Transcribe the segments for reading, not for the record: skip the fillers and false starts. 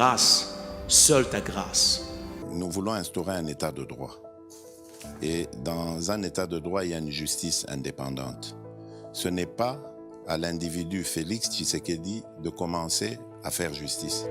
grâce, seule ta grâce. Nous voulons instaurer un état de droit. Et dans un état de droit, il y a une justice indépendante. Ce n'est pas à l'individu Félix Tshisekedi de commencer à faire justice.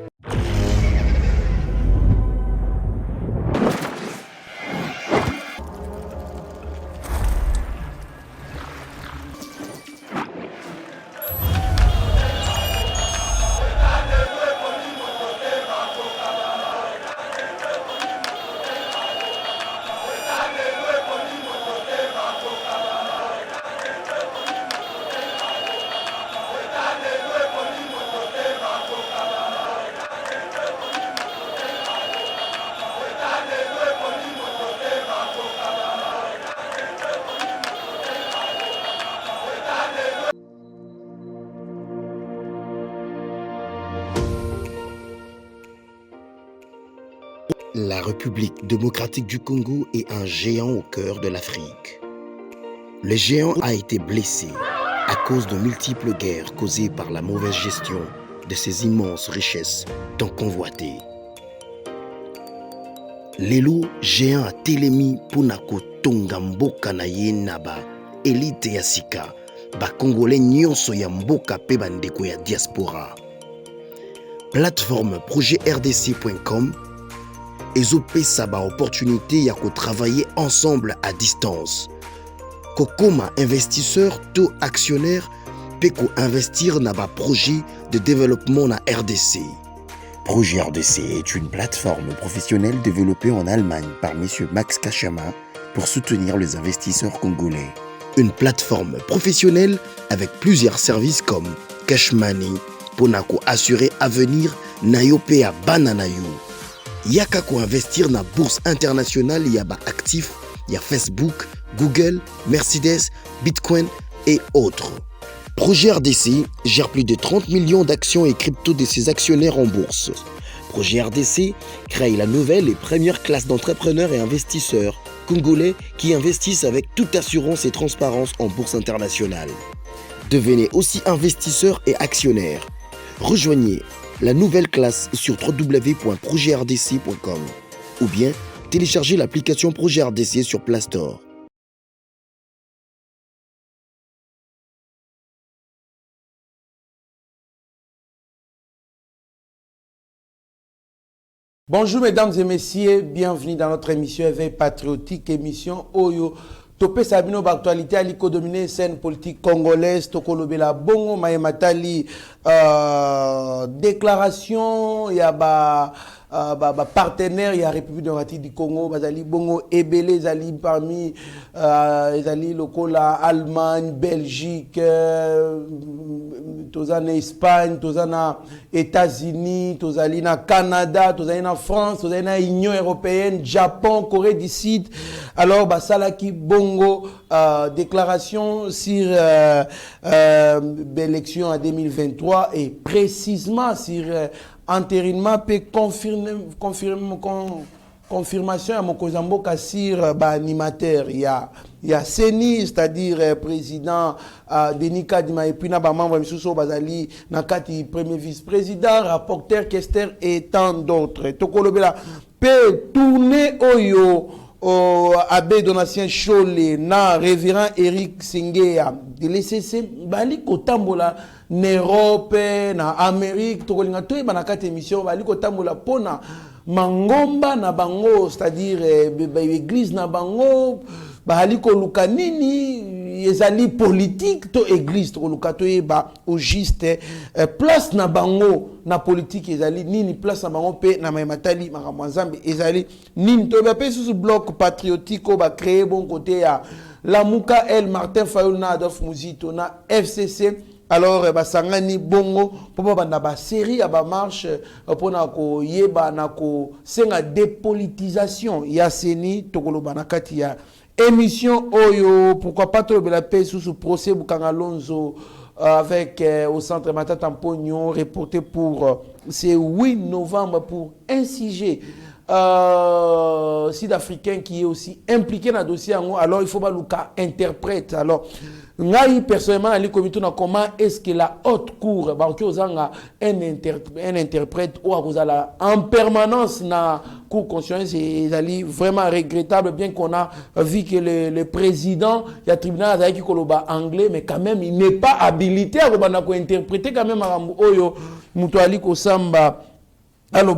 La République démocratique du Congo est un géant au cœur de l'Afrique. Le géant a été blessé à cause de multiples guerres causées par la mauvaise gestion de ses immenses richesses tant convoitées. Lelo géant a telemi pona kotonga mboka na ye na ba élite ya sika ba congolais nyonso ya mboka pe bandeko ya diaspora. Plateforme projetrdc.com ezopesa ba opportunité ya ko travailler ensemble à distance. Kokoma investisseur to actionnaire pe ko investir na ba projet de développement na RDC. Projet RDC est une plateforme professionnelle développée en Allemagne par M. Max Kachama pour soutenir les investisseurs congolais. Une plateforme professionnelle avec plusieurs services comme Cash Money, Ponako assurer avenir Nayope à Bananayo. Yaka ko investir na bourse internationale yaba actifs, y a Facebook, Google, Mercedes, Bitcoin et autres. Projet RDC gère plus de 30 millions d'actions et crypto de ses actionnaires en bourse. Projet RDC crée la nouvelle et première classe d'entrepreneurs et investisseurs congolais qui investissent avec toute assurance et transparence en bourse internationale. Devenez aussi investisseur et actionnaire. Rejoignez la nouvelle classe sur www.projetrdc.com ou bien téléchargez l'application Projet RDC sur Play Store. Bonjour mesdames et messieurs, bienvenue dans notre émission Éveil patriotique, émission Oyo. Topé Sabino d'actualité à l'icône scène politique congolaise, Tokolobela Bongo, Maïmatali, déclaration, il y a partenaire, il y a République démocratique du Congo, Bazali Bongo, Ebele, Zali parmi, Zali Lokola, Allemagne, Belgique, Tozana Espagne, Tozana États-Unis, Tozalina Canada, Tozalina France, Tozalina Union européenne, Japon, Corée du Sud. Alors, Salaki Bongo, déclaration sur l'élection en 2023 et précisément sur entérinement peut confirmation à mon Kozambo sur animateur. Il y a Seni, c'est-à-dire président Denis Kadima et puis na ba membre Misuso Bazali Nakati premier vice-président, rapporteur Kester et tant d'autres. Tokolobela peut tourner Oyo Abbé Donatien Cholé na révérend Eric Singea de l'ECC bali kotambola en Europe na Amérique tokolinga to ba na kati émission bali kotambola pona mangomba na bango, c'est-à-dire église na bango bali koluka nini ezali politique to église to koluka to ba au juste place na bango na politique ezali nini place na bango pe na Maïmatali makambo nzambe ezali nini to ba pe sous bloc patriotique ko ba créer bon côté ya Lamuka El Martin Fayulu na Adolphe Muzito na FCC. Alors basangani bongo pour banda ba série ya ba marche pour na ko yeba na ko senga dépolitisation ya Seni tokoloba na kati ya émission Oyo, pourquoi pas trouver la paix sous ce procès Bukangalonzo avec au centre Matata Mpognon reporté pour ce 8 novembre pour inciger sud-africain qui est aussi impliqué dans le dossier, alors il faut pas le cas interprète. Alors, personnellement, comment est-ce que la haute cour, un interprète ou en permanence dans la cour constitutionnelle, c'est vraiment regrettable, bien qu'on a vu que le président du tribunal qui est anglais, mais quand même, il n'est pas habilité à interpréter quand même Oyo Mutuali Kosamba. Alors,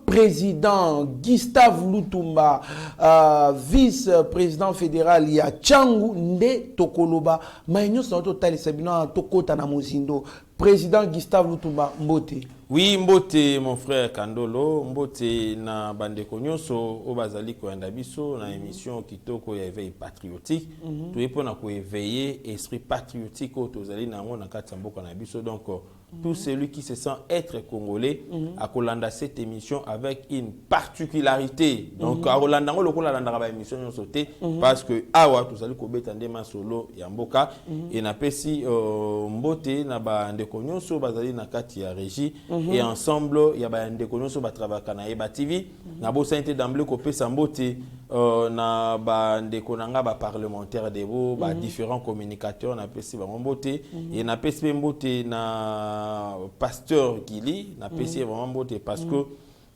président Gustave Lutumba, vice-président fédéral, il y a Tchangu Nde Tokoloba, Maïnyo Santo Tali Sabina Tokota Namozindo, président Gustave Lutumba, Mbote. Oui, Mbote, mon frère Kandolo, Mbote na bandeko nyonso obazali ko biso na émission kitoko ya éveil patriotique. Tout est pour na ko éveiller esprit patriotique au tozali na ngo na katamboka na biso. Donc tout celui qui se sent être congolais a kolanda cette émission avec une particularité. Donc a kolanda ngo lokola landa ba émission nyonso te parce que awa tozali ko betande masolo ya mboka et na pesi Mbote na bandeko nyonso bazali na kati ya régie. Et ensemble, il y a des connaissances qui travaillent à Eba TV. Nous avons été d'emblée coupé Sambote, na des connaissances parlementaires de vous, différents communicateurs, na pesi vraiment beauté et na pesi beauté na pasteur Gili, na pesi vraiment beauté parce que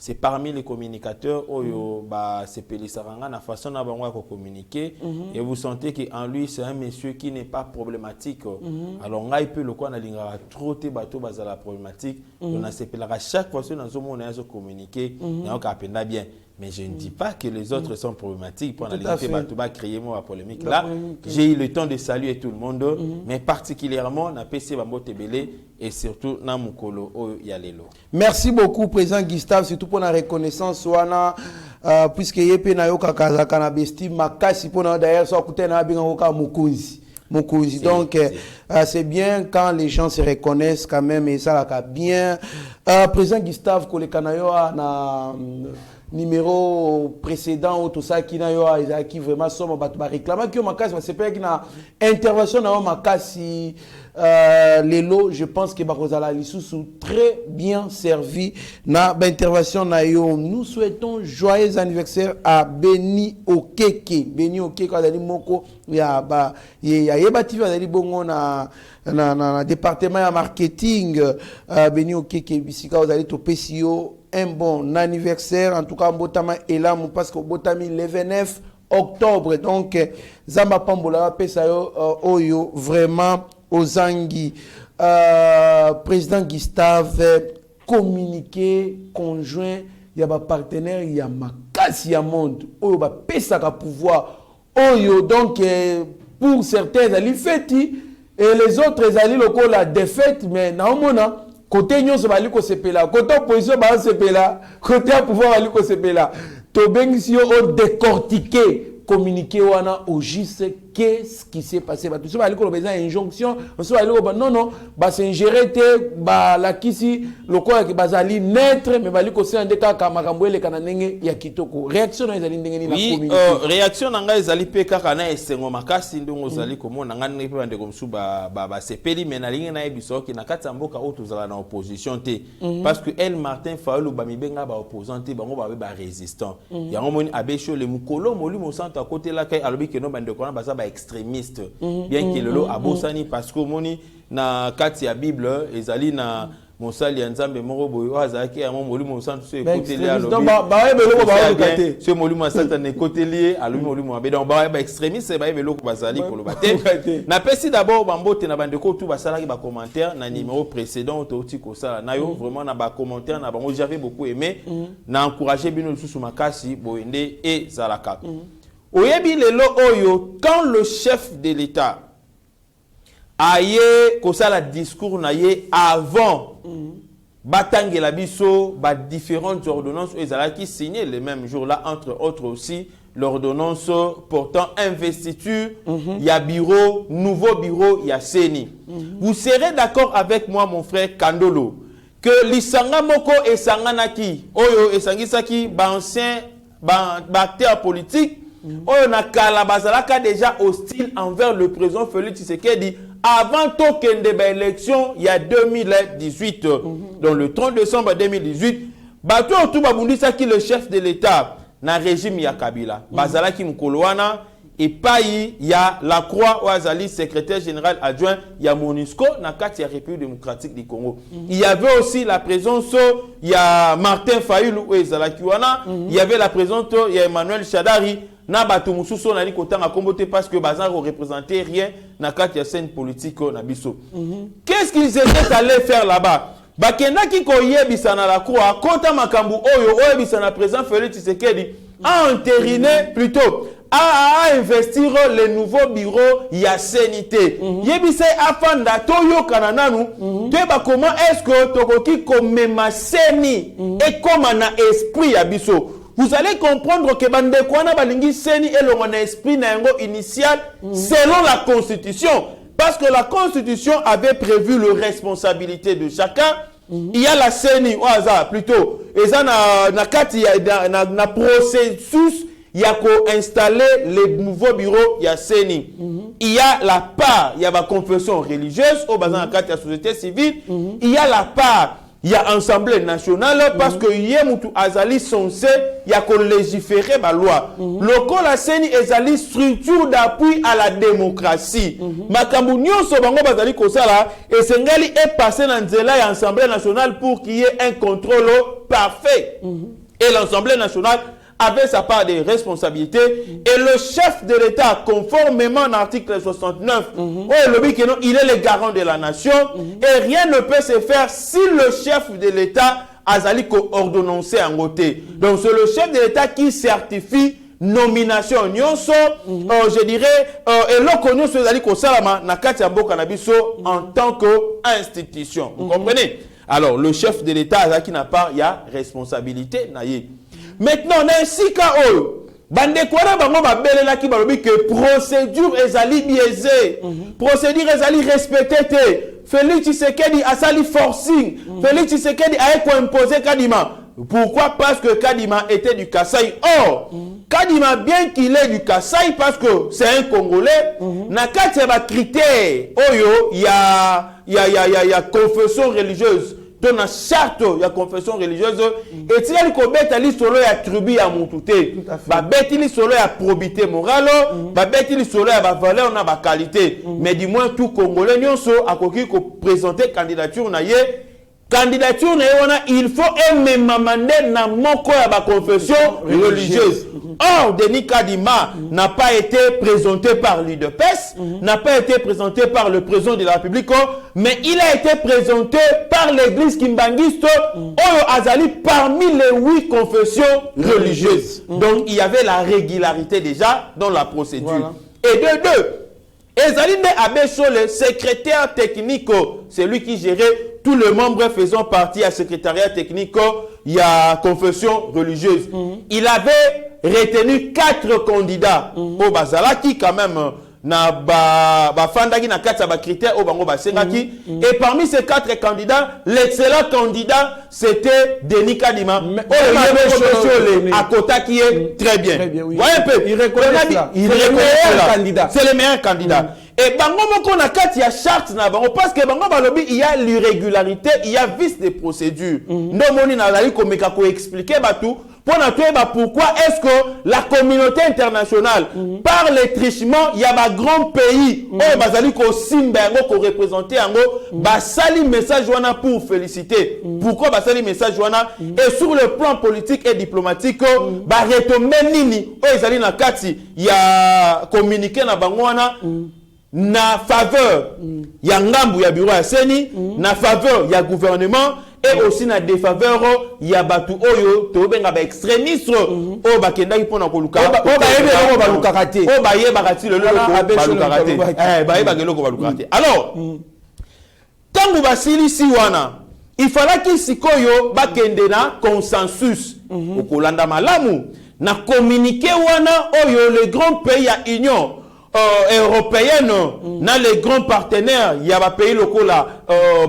c'est parmi les communicateurs où c'est Pélisaranga la façon dont on communiquer et vous sentez qu'en lui c'est un monsieur qui n'est pas problématique. Alors on peut le quoi na trop te bateau bas à la problématique on a s'appellera chaque fois que nous avons communiquer et on capenda bien. Mais je ne dis pas que les autres sont problématiques pour analyser Batouba créer moi polémique là. J'ai eu le temps de saluer tout le monde, mais particulièrement na PC Bambo Tebele et surtout na Mukolo Yalelo. Merci beaucoup président Gustave, surtout pour la reconnaissance wana puisque yepe na yoka kazaka na besti makasi pour na d'ailleurs so kuté na binga hoka mukunzi. Donc, c'est bien quand les gens se reconnaissent quand même et ça va bien. Président Gustave, Kolekanayo na numéro précédent ou tout ça qui n'a eu qui vraiment somme ba réclamer que makasi c'est pas qui na intervention na makasi lelo je pense que bakozala lisusu très bien servi na ba intervention na yo. Nous souhaitons joyeux anniversaire à Beni Okeke kwa dali moko ya ba yeba TV dali bongo na département ya marketing Beni Okeke bisika ozali to PCO un bon anniversaire en tout cas Mbotama est là parce que Mbotami le 29 octobre donc Zamba Pambola pesa yo oyo vraiment Ozangi président Gustave communiqué conjoint il y a ba partenaire il y a makasi ya monde oyo ba pesa ka pouvoir oyo donc pour certains ali feti et les autres ali loko la défaite mais na omona côté nyonso bali ko sepela côté opposition ba sepela côté pouvoir bali ko sepela to bengisi yo o décortiquer communiquer wana au juste qu'est-ce qui s'est passé ba tout ça bali ko besoin injonction on bali ko non ba s'ingérer te ba la kisi lokola ki bazali naître mais bali ko sende kaka makambo ele kana ndenge ya kitoko réaction na ezali ndenge ni na communiquer réaction na nga ezali pe kaka na esengo makasi ndongo zali komona ngani pe bande komsu ba sepeli mais na lingi na ebiso ki na kata mboka o tozala na opposition te parce que El Martin Fayulu ba mibenga ba opposant te bango ba résistant yango moni abesho le mukolo moli mo santa côté là kay alobi ke no bande kona ba ba extrémiste bien que lelo abosani parce que moni na kati ya Bible ezali na Mosali Nzambe moko boyo azaki ya moli mo santa so côté là alobi donc ba ebelo ba okaté so moli mo santa ne côté lié alobi moli mo ba donc ba extrémiste ba ebelo ko bazali ko lobate na pesi d'abord bambote na bande ko tout basala ki ba commentaire na numéro précédent to tiko sala na yo vraiment na ba commentaire na bango j'avais beaucoup aimé na encourager bino susu makasi boende et zalaka oyebi lelo oyo quand le chef de l'État aye kosala discours na ye avant batangela biso ba différentes ordonnances ezalaki signé le même jour là entre autres aussi l'ordonnance portant investiture ya bureau nouveau bureau ya Seni. Vous serez d'accord avec moi mon frère Kandolo que lisanga moko esanganaki oyo esangisaki ba ancien ba acteur politique oyo na kala bazalaka déjà hostile envers le président Félix Tshisekedi avant tokende ba élection il y a 2018 dans le 30 décembre 2018 bato tout babundisa ki le chef de l'État na régime ya Kabila bazala ki mkolowana et pas il y a la Croix Ouazali, secrétaire général adjoint, il y a MONUSCO, dans la République démocratique du Congo. Il y avait aussi la présence, il y a Martin Fayulu Ouezalakiwana, il y avait la présence, il y a Emmanuel Chadari, na batu mususo na liko tanga kombote parce que bazan représentait rien na la scène politique na biso. Qu'est-ce qu'ils étaient allés faire là-bas? Bakenda ki koyebisa na la Croix, kota makambu oyo oyebisa na président Félix Tshisekedi a entériné plutôt à investir les nouveaux bureaux ya sénité. Yebise afanda toyo kanananu teba comment est-ce que tokoki komema seni et comme na esprit ya biso. Vous allez comprendre que bande kwana balingi seni et le esprit na yango initial selon la constitution parce que la constitution avait prévu les responsabilités de chacun. Il y a la CENI au hasard plutôt et ça na kati na processus il y a qu'à installer les nouveaux bureaux, il y a CENI. Il y a la part, il y a la confession religieuse, au bazar de la société civile. Il y a la part, il y a l'Assemblée nationale, parce que il y a Moutou Azali censé, il y a qu'on légiférer la loi. Le la CENI Azali structure d'appui à la démocratie. Makambounio Sobango Bazali Kosala, et Sengali est passé dans l'Assemblée nationale pour qu'il y ait un contrôle parfait. Et l'Assemblée nationale avait sa part de responsabilité et le chef de l'État, conformément à l'article 69, il est le garant de la nation et rien ne peut se faire si le chef de l'État a ordonnancé en côté. Donc c'est le chef de l'État qui certifie nomination nyonso, je dirais, et l'okonyo sezali ko salama na kati ya mboka na biso en tant qu'institution. Vous comprenez? Alors le chef de l'État qui n'a pas, il y a responsabilité na ye. Maintenant, dans ce cas où, bande kwana bango babele la ki balobi que procédure ezali biaisée, procédure ezali respectée. Félix Tshisekedi a sali forcing, Félix Tshisekedi a imposé Kadima. Pourquoi? Parce que Kadima était du Kasaï. Or, Kadima, bien qu'il est du Kasaï, parce que c'est un Congolais, na kati ya critère, oyo, il y a confession religieuse. Dans la charte, il y a confession religieuse. Et si il y a une solo ya tribu ya moutouté, ba beti li solo ya probité morale, ba beti li solo ya ba valeur na ba qualité. Mais du moins tout Congolais nyonso akoki ko présenter candidature na ye. Candidature na ye il faut ememamande na moko ya ba confession religieuse. Or, Denis Kadima n'a pas été présenté par l'UDPS, n'a pas été présenté par le président de la République, mais il a été présenté par l'église Kimbangisto, Oyo Azali, parmi les 8 confessions religieuses. Donc, il y avait la régularité déjà dans la procédure. Voilà. Et de deux, Ezali Abesho, le secrétaire technique, c'est lui qui gérait tous les membres faisant partie à secrétariat technique, il y a confession religieuse. Il avait retenu 4 candidats au Bazala qui quand même na fandaki na 4 critères au bango basengaki et parmi ces 4 candidats l'excellent candidat c'était Denis Kadima à Kota qui est très bien. Oui. Voyez un peu, il reconnaît cela. C'est le meilleur candidat. Et bango moko na kati ya charte na bango parce que bango balobi il y a l'irrégularité, il y a vice de procédure. Ndomoni na lali komeka ko expliquer batu pourquoi est-ce que la communauté internationale, par les trichements, il y a un grand pays, bazali ko simba yango ko représenter yango, basali message wana pour féliciter. Pourquoi basali message wana? Et sur le plan politique et diplomatique, ba retombe nini ezali na kati ya communiquer na bango wana na faveur ya ngambu ya bureau ya seni, na faveur ya gouvernement et aussi na défaveur ya batu oyo to benga ba extrémiste o bakendaki pona koluka o ba yebe ko baluka kate o ba yeba kati le baluka kate ba yeba ko baluka kate. Alors tangu basilisi wana il fallait qu'il sikoyo bakende na consensus okolanda malamu na communiquer wana oyo le grand pays ya union européenne, dans les grands partenaires, il y a des pays locaux là,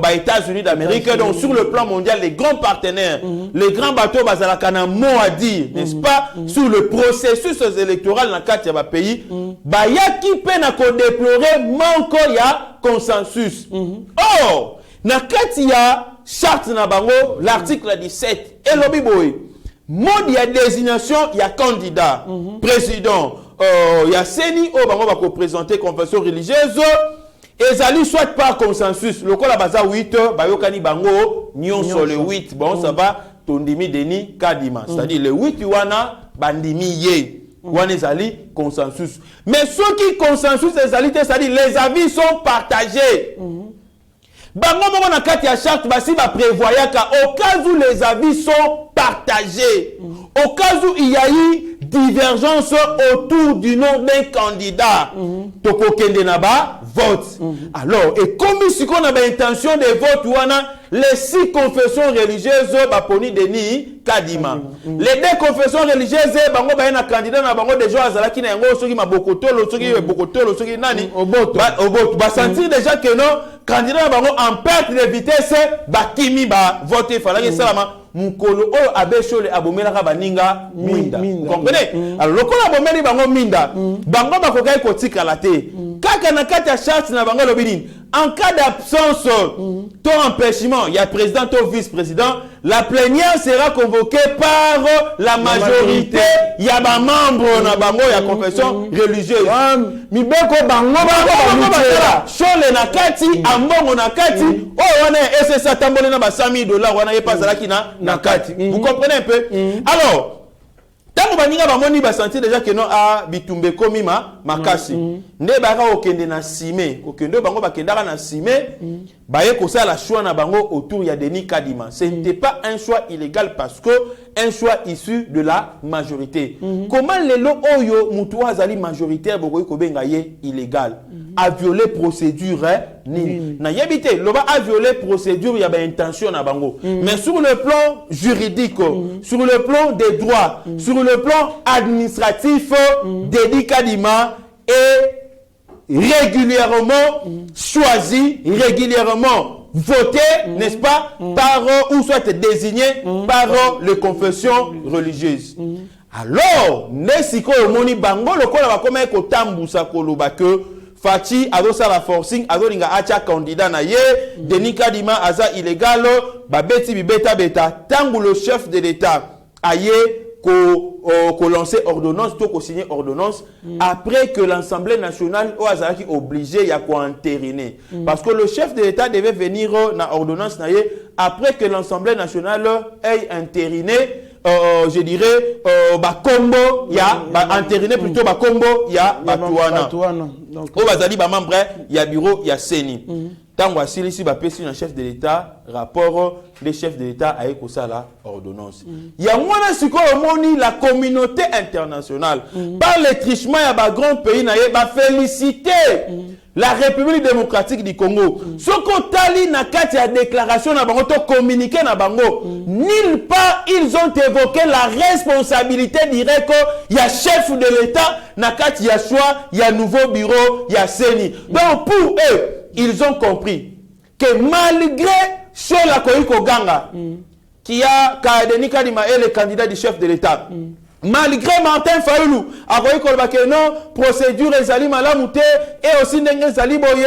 les États-Unis d'Amérique, donc sur le plan mondial, les grands partenaires, les grands bateaux, ils ont un mot à dire, n'est-ce pas, sur le processus électoral dans le pays, il y a qui peine à déplorer, manque il y a consensus. Or, dans le charte na bango l'article 17 et lobi boy mode ya désignation ya candidat président ya seni o bango ba ko présenter confession religieuse ezali soit par consensus lokola baza 8 bayokani bango nyonso le 8 bon ça va tondimi Denis Kadima c'est-à-dire le 8 wana bandimi ye wana ezali consensus mais ceux qui consensus ezali te c'est-à-dire les avis sont partagés bango moko na kati ya charte basi ba prévoyaka au cas où les avis sont partagés au cas où il y a eu divergence autour du nom d'un candidat tokokende na ba vote alors et comme si on a intention de vote wana les 6 confessions religieuses baponi Denis Kadima les 2 confessions religieuses bango ba na candidat na bango déjà azalaki na yango soki mabokotolo soki nani oboto ba sentir déjà que non candidat na bango en perte de vitesse bakimi ba voter falaki salama mukolo oyo abeshole abomelaka baninga minda vous comprenez alors lokola abomeli bango minda bango bakokai kotikala te kaka na kati ya charte na bango lobini en cas d'absence ton empêchement il y a président ton vice-président la plénière sera convoquée par la majorité il y a ba membre na bango ya confession religieuse mibeko bango chole na kati ambongo na kati oyo wana ese satambole na ba $100,000 wana yepazalaki na kati vous comprenez un peu alors tango baninga bamoni basentir déjà que non a bitumbe komima makasi nde baka okende na sime okende bango bakendaka na sime baye kosala choix na bango autour ya Denis Kadima ce n'était pas un choix illégal parce que un choix issu de la majorité comment lelo oyo mutu azali majoritaire bokoyi kobenga ye illégal a violé procédure ni na yebite loba a violé procédure ya ba intention na bango mais sur le plan juridique sur le plan des droits sur le plan administratif Denis Kadima est régulièrement choisi régulièrement voté n'est-ce pas par ou soit désigné par les confessions religieuses alors nesiko moni bango lokola bakoma ko tambusa koloba que Fati adosa la forcing adolinga acha candidat na ye Denis Kadima aza illégal babeti bibeta beta tangu le chef de l'état aye ko lancer ordonnance to ko signer ordonnance après que l'Assemblée nationale o azaki obligé ya ko entériner parce que le chef de l'état devait venir na ordonnance na ye après que l'Assemblée nationale ait entériné je dirais ba combo ya ba entériné plutôt ba combo ya batuana donc o bazali ba membre ya bureau ya seni tango asilisi ba pesi na chef de l'état rapport des chefs de l'état aye ko sala ordonnance ya mwana sikoyo moni la communauté internationale par les trichements ya ba grand pays na ye ba féliciter la République démocratique du Congo. Soko tali na kati ya déclaration na bango to communiqué na bango. Nulle part ils ont évoqué la responsabilité directe ya chef de l'État na kati ya choix ya nouveau bureau ya Seni. Donc pour eux, ils ont compris que malgré Chola Koiko Ganga qui a Denis Kadima est le candidat du chef de l'État. Malgré Martin Fayoulou, akoyi kolba que non procédure ezali malamu te et aussi ndenge ezali boye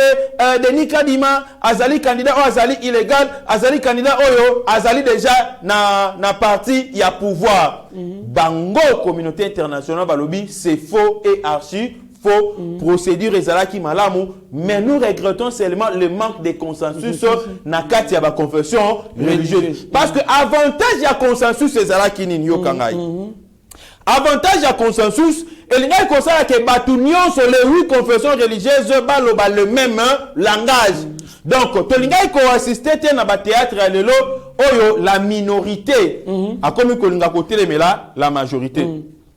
Denis Kadima azali candidat ou azali illégal azali candidat oyo azali déjà na parti ya pouvoir bango communauté internationale balobi c'est faux et archi faux procédure ezalaki malamu mais nous regrettons seulement le manque de consensus na kati ya ba confession religieuse parce que avantage ya consensus ezalaki nini yo kangai avantage à consensus et il y a que batunion sur les 8 confessions religieuses baloba le même langage donc to linga ko assister na ba théâtre ya lelo oyo la minorité a comme ko linga ko telemela la majorité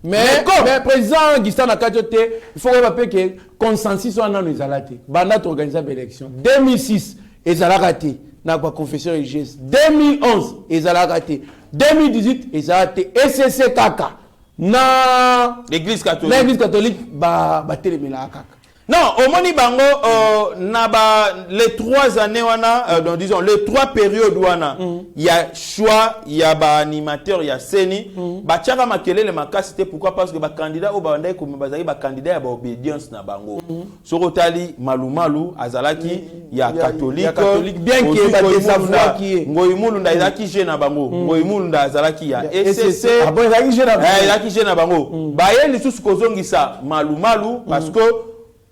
mais président Gistan Akajote il faut rappeler que consensus soit dans les alate banda to organiser l'élection 2006 ezalaka te na ba confession religieuse 2011 ezalaka te 2018 ezalaka te SCC kaka na l'église catholique ba telemela kaka Non, au moni bango les 3 années donc disons les 3 périodes il y a choix, il y a animateur, il y a seni. Ba tchaka makele le makasi c'était pourquoi parce que ba candidat au bandai comme bazali ba candidat ya obédience na bango. Sorotali malumalu azalaki il y a catholique bien que ba désavouer qui ngoimulu nda izaki je na bango. Ngoimulu nda azalaki ya SCC. Ah bon izaki je na bango. Izaki je na bango. Ba yeli susu kozongisa malumalu parce que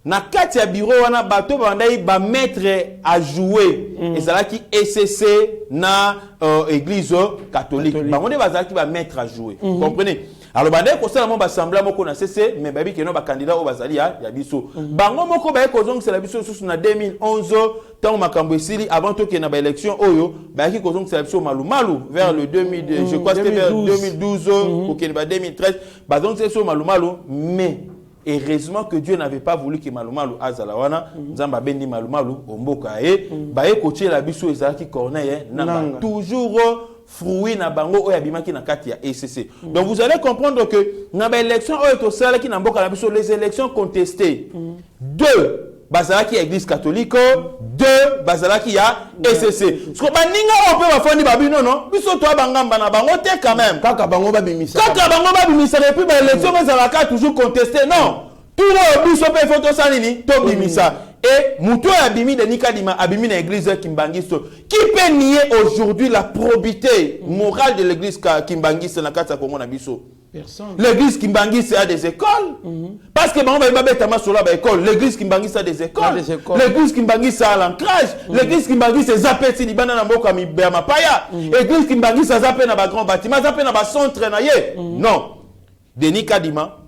na kati ya bureau wana bato bandai ba mettre à jouer ezalaki SCC na église catholique bango nde bazalaki ba mettre à jouer comprenez alors bandai ko sala mo ba sembla moko na CC mais babi ke no ba candidat o bazali ya biso bango moko ba ko zong sala biso susu na 2011 tant makambo esili avant to ke na ba élection oyo ba ki ko zong sala biso malumalu vers le 2000 je crois c'était vers 2012 ou ke ba 2013 ba zong sala biso malumalu mais heureusement que Dieu n'avait pas voulu que Malumalu azalawana nzamba bendi Malumalu omboka bae kotie la biso ezalaki corneille na toujours fruit na bango oya bimaki na kati ya ECC. Donc vous allez comprendre que na ba élection oyo to sala ki na mboka na biso les élections contestées 2 bazalaki église catholique 2 bazalaki ya ECC. Ce que baninga on peut bafoni babi non biso to bangamba na bango te quand même kaka bango ba bimisa et puis ba élection bazalaka toujours contesté non tout le biso pe photo sanini to bimisa et muto ya bimi de Nikadima abimi na église Kimbangiso qui peut nier aujourd'hui la probité morale de l'église Kimbangiso na kata Kongo na biso. L'église Kimbangiso a des écoles. Parce que on va mettre sur la école. L'église Kimbangiso a des écoles. L'église Kimbangiso a l'ancrage. L'église Kimbangiso zappé si libana na mboka mi ba mapaya. L'église Kimbangiso zappé na ba grand bâtiment, zappé na ba centre na ye. Non. Denis Kadima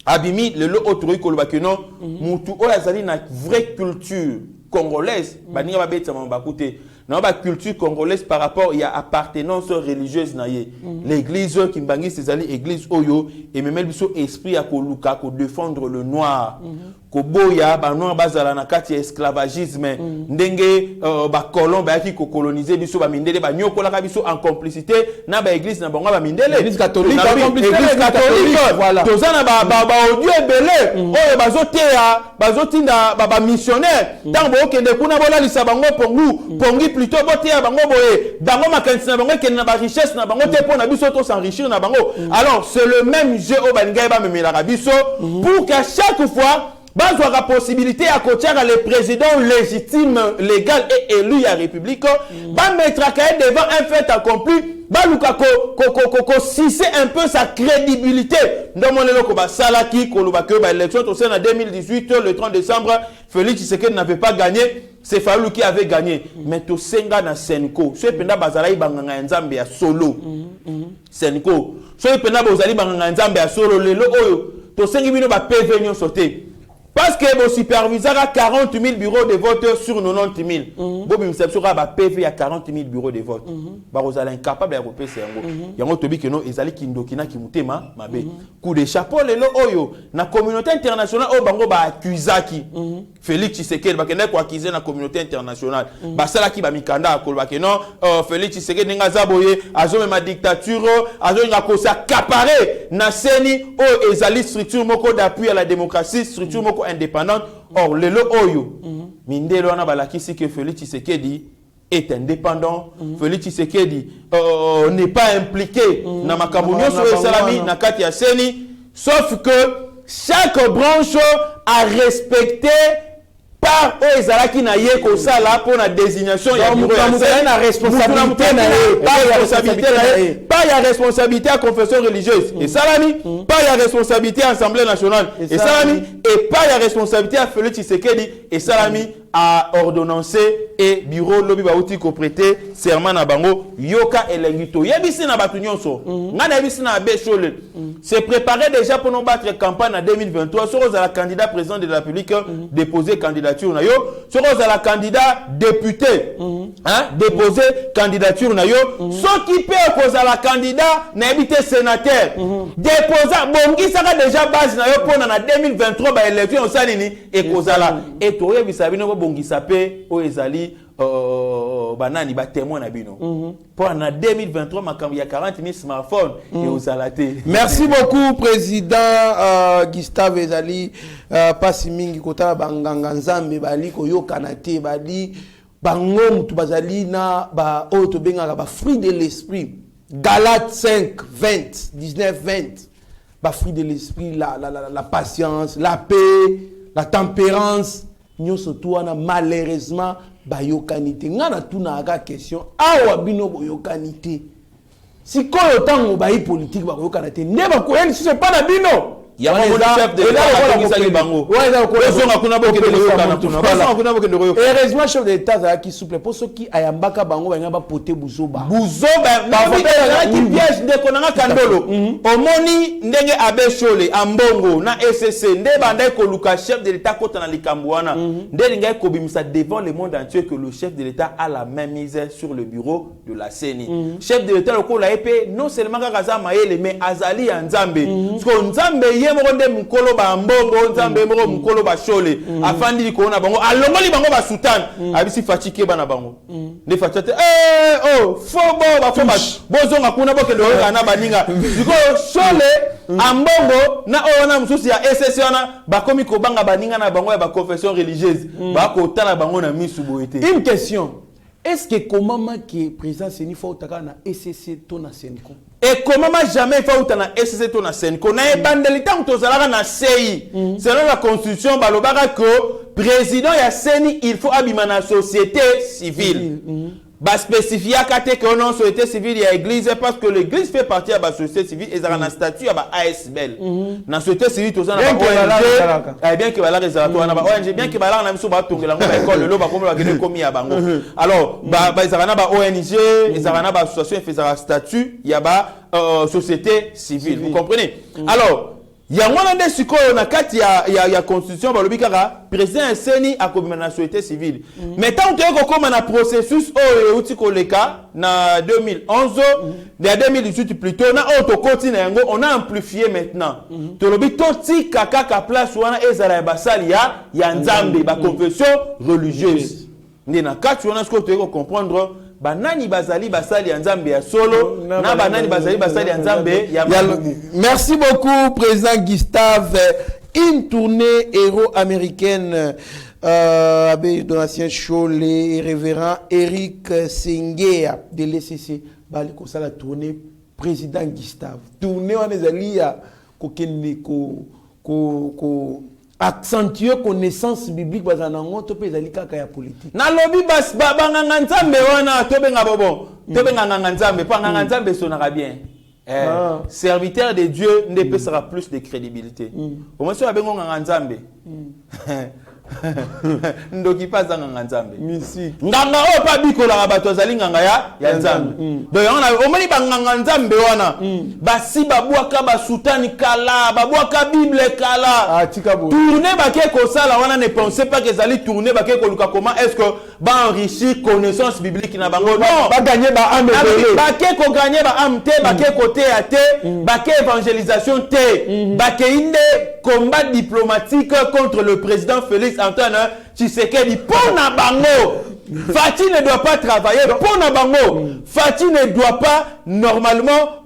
abimi le lo autori ko lobaki non mutu o yazali na vraie culture congolaise baninga ba beta mamba koute na ba culture congolaise par rapport il y a appartenance religieuse na ye l'église Kimbangiso ezali église oyo et même biso esprit ya ko luka ko défendre le noir ko boya ba noir bazala na kati esclavagisme ndenge ba colon ba ki ko coloniser biso ba mindele ba nyokola ka biso en complicité na ba église na bango ba mindele église catholique voilà tozana ba audio belé oyo bazotinda ba missionnaire tant bo kende kuna bola lisa bango pongi plutôt botea bango boye bango makanisi na bango ke na ba richesse na bango te pona biso to s'enrichir na bango alors c'est le même jeu au bangai ba memela biso pour qu'à chaque fois bazwa la possibilité à côté le président légitime légal et élu à la République va mettre devant un fait accompli baluka ko sisser un peu sa crédibilité dans mon éloko ba salaki ko lobake ba élection au sein en 2018 le 30 décembre Félix Tshisekedi n'avait pas gagné c'est Fayulu qui avait gagné mais to senga na Senko so penda bazala ibanganga nzambe ya solo Senko so penda bazali banganga nzambe ya solo lelo oyo to sengi bino ba PV nyo sauter. Parce que le superviseur a 40 000 bureaux de vote sur 90 000. Bobi Msepso a PV à 40 000 bureaux de vote. Vous allez incapable de repérer. Il y a un tobi que non, ils allaient kindokina qui mutema mabe. Coup de chapeau le oyo na communauté internationale au bango ba accusaki. Félix Tshisekedi ba kende ko accuser na communauté internationale. Ba sala ki ba mikanda ko ba que non Félix Tshisekedi nga zaboye azo ma dictature azo nga ko s'accaparer na seni o ezali structure moko d'appui à la démocratie, structure moko indépendante. Or, le oyo, mindelo na balakisi que Félix Tshisekedi est indépendant. Félix Tshisekedi n'est pas impliqué na makambo nyonso esalami na kati ya seni, sauf que chaque branche a respecté par ezalaki na ye ko sala pour la désignation ya na responsabilité pas ya responsabilité à confession religieuse et salami pas ya responsabilité à Assemblée nationale et salami et pas ya responsabilité à Félix Tshisekedi et salami à ordonnancer et bureau lobby bauti ko prêter serment na bango yoka elengito yebisi na batu nyonso ngana yebisi na bechole c'est préparé déjà pour nous battre campagne en 2023 sur la candidat président de la République déposer candidature na yo sur la candidat député déposer candidature na yo ce qui peut causer la candidat na habité sénateur déposer bongi saka déjà base na yo pour na 2023 ba élection salini et causa la et to yebisa bino bongi sapé o ezali banani ba témoin na bino pour en 2023 makambo ya 40 000 smartphones et aux alatés. Merci beaucoup président Gustave Ezali pasi mingi kota banganga nzambe bali koyokana te bali bango mutu bazali na ba oto bengaka ba fruit de l'esprit. Galates 5 20 19 20 ba fruit de l'esprit, la patience, la paix, la tempérance. Nyonso tu wana malheureusement ba yokanité ngana tuna aka question awa bino boyokanité sikoyo tango ba politique ba yokanité ne ba ko elle c'est pas na bino ya mon chef de l'État bango ozonga kuna bokende yokanana tuna ozonga kuna bokende yokanana heureusement chef de l'État za ki souple pour ceux qui ayambaka bango ba ngaba poter buzoba qui piège de konanga kandolo omoni ndenge abeshole ambongo na SSC nde banda ko luka chef de l'État kota na likambo wana nde linga ko bimisa devant le monde entier que le chef de l'État a la main mise sur le bureau de la CENI. Chef de l'État ko la épée non seulement kaza mayele mais azali ya nzambe parce que nzambe yemonde mukolo ba mbongo nzambe moko mukolo ba shole afandi ko na bango alongoli bango ba sultan abisi fatike bana bango ne fatete fo ba bozonga kuna bokendo na baninga diko shole ambongo na ona mususi ya SSC wana bakomi ko banga baninga na bango ya ba confession religieuse ba ko tala bango na misu boete. Une question, est-ce que comment que président Seni faut taka na SSC to na Senko et comment jamais faut na SSC to na Senko na ebandelita mutozalaka na CI selon la constitution balobaka que président ya Seni il faut abima na société civile. Ba spécifier kate que non société civile ya église parce que l'église fait partie de la société civile et ça a un statut ya ba ASBL. Na société civile to na ONG bien que bala rezalato na ba ONG bien que bala na biso ba tongela ngo ba école lo ba komo ba kene komi ya bango. Alors ba ezana ba ONG ezana ba association faisant statut ya ba société civile. Vous comprenez? Alors yangwana nde sikoyo na kati ya constitution balobi kaka président Seni akobima na société civile mais tant que kokoma na processus outi koleka na 2011 na 2018 plutôt na auto continue yango on a amplifié maintenant tolobi toti kaka place wana ezala basali ya nzambe ba confession religieuse ndi na kati wana siko to comprendre banani bazali basali ya nzambe ya solo na banani bazali basali ya nzambe ya malumu. Merci beaucoup président Gustave. Une tournée héros-américaine avec Donatien Cholet et révérend Eric Sengea de l'ECC bali ko sala tournée président Gustave tournée on ezali ya kokende ko accentuer connaissance biblique bazanango to pe ezali kaka ya politique na lobi bas banganga nzambe wana to benga bobo to benga nganga nzambe pa nganga nzambe sonara bien serviteur de Dieu ne peut sera plus de crédibilité au moins so benga nganga nzambe ndoki pa nganga nzambe misi nganga o pa bikola bato azali nganga ya nzambe donc on omoni banganga nzambe wana basi babwaka basutani kala babwaka bible kala tourner bake ko sala wana ne pensez pas que ezali tourner bake ko luka comment est-ce que ba enrichir connaissance biblique na bango non ba gagner ba âme bake ko gagner ba âme te bake ko te ate bake évangélisation te bake inde combat diplomatique contre le président Félix Antoine Tshisekedi pour na bango. Fati ne doit pas travailler pour na bango. Fati ne doit pas normalement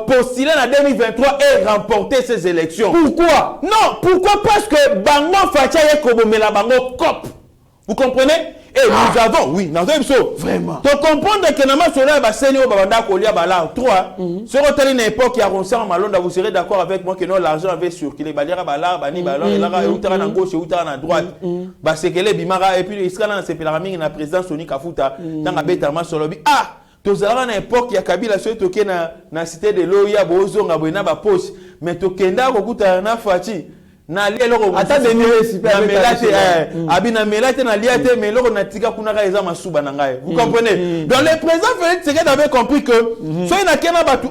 postuler en 2023 et remporter ces élections. Pourquoi? Non, pourquoi? Parce que bango Fati a kobomela bango cop. Vous comprenez? Et nous avons, oui, nous avons vraiment. Donc comprendre que nama sola ba seni o babanda ko lia bala 3 sur une époque il y a Ronsan Malonda vous serez d'accord avec moi que non l'argent avait circulé balira bala bani bala la utara na gauche utara na droite ba sekele bimara et puis iskana na sepela mingi na président Soni Kafuta tanga betama solobi tozala na époque il y a Kabila so toke na cité de Loya bozonga boina ba poche mais tokenda ko kuta na Fati na lielo ata de na melate abina melate na liate mais loko na tika kuna ka eza masuba na ngai vous comprenez donc le président Félix Tshisekedi avait compris que so ina kena batu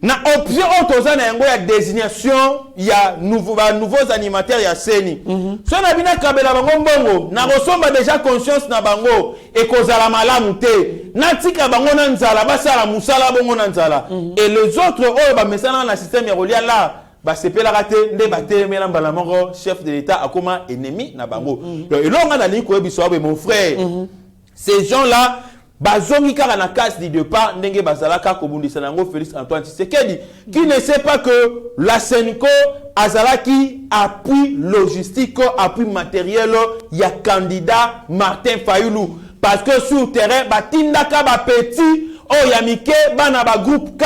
na option autozana yango ya désignation ya nouveaux animateurs ya Seni so na bina kabela bango mbongo na kosomba déjà conscience na bango et kozala malamu te na tika bango na nzala basala musala bongo na nzala et les autres ba mesana na système ya rolia là ba sepela raté nde baté mela mbala moko chef de l'état akoma ennemi na bango donc elonga na liko ebiso abe mon frère ces gens-là, bazongi kaka na case du départ, ndenge bazalaka kobundisa nango Félix Antoine Tshisekedi, qui ne sait pas que la Senko azalaki appui logistique, appui matériel, ya candidat Martin Fayulu. Parce que sur le terrain, batindaka ba petit, oh ya mike, bana ba groupe K,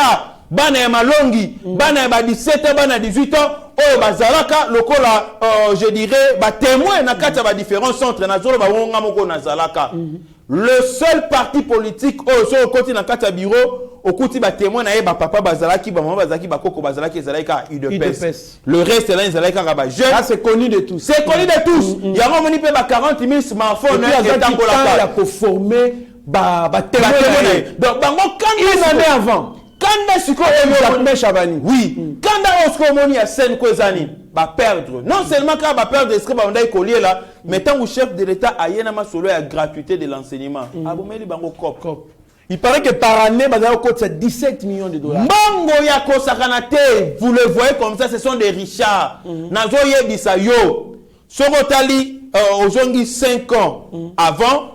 bana ya malongi, bana ya ba 17 ans, bana 18 ans, oh bazalaka lokola je dirais ba témoin na kati ba différents centres na zolo ba wonga moko na zalaka. Le seul parti politique au côté na kati bureau au côté ba témoin na ba papa bazalaki ba maman bazalaki ba koko bazalaki ezalaka UDPS. Le reste là ezalaka ba jeune. Ça c'est connu de tous. C'est connu de tous. Il y a moni pe ba 40 000 smartphones et tangola ya ko former ba témoin. Donc bango quand une année avant. Quand Siko Jacques Chabani. Oui. Quand Osco Moni a scène Kozani va perdre. Non seulement quand va perdre ce que va on collier là, mais tant que chef de l'État a yéna ma solo la gratuité de l'enseignement. Abomeli bango cop. Il paraît que par année, bazar coûte 17 millions de dollars. Bango ya kosakanate, vous le voyez comme ça, ce sont des richards. Nazo yebisa yo. Sorotali aujourd'hui 5 ans avant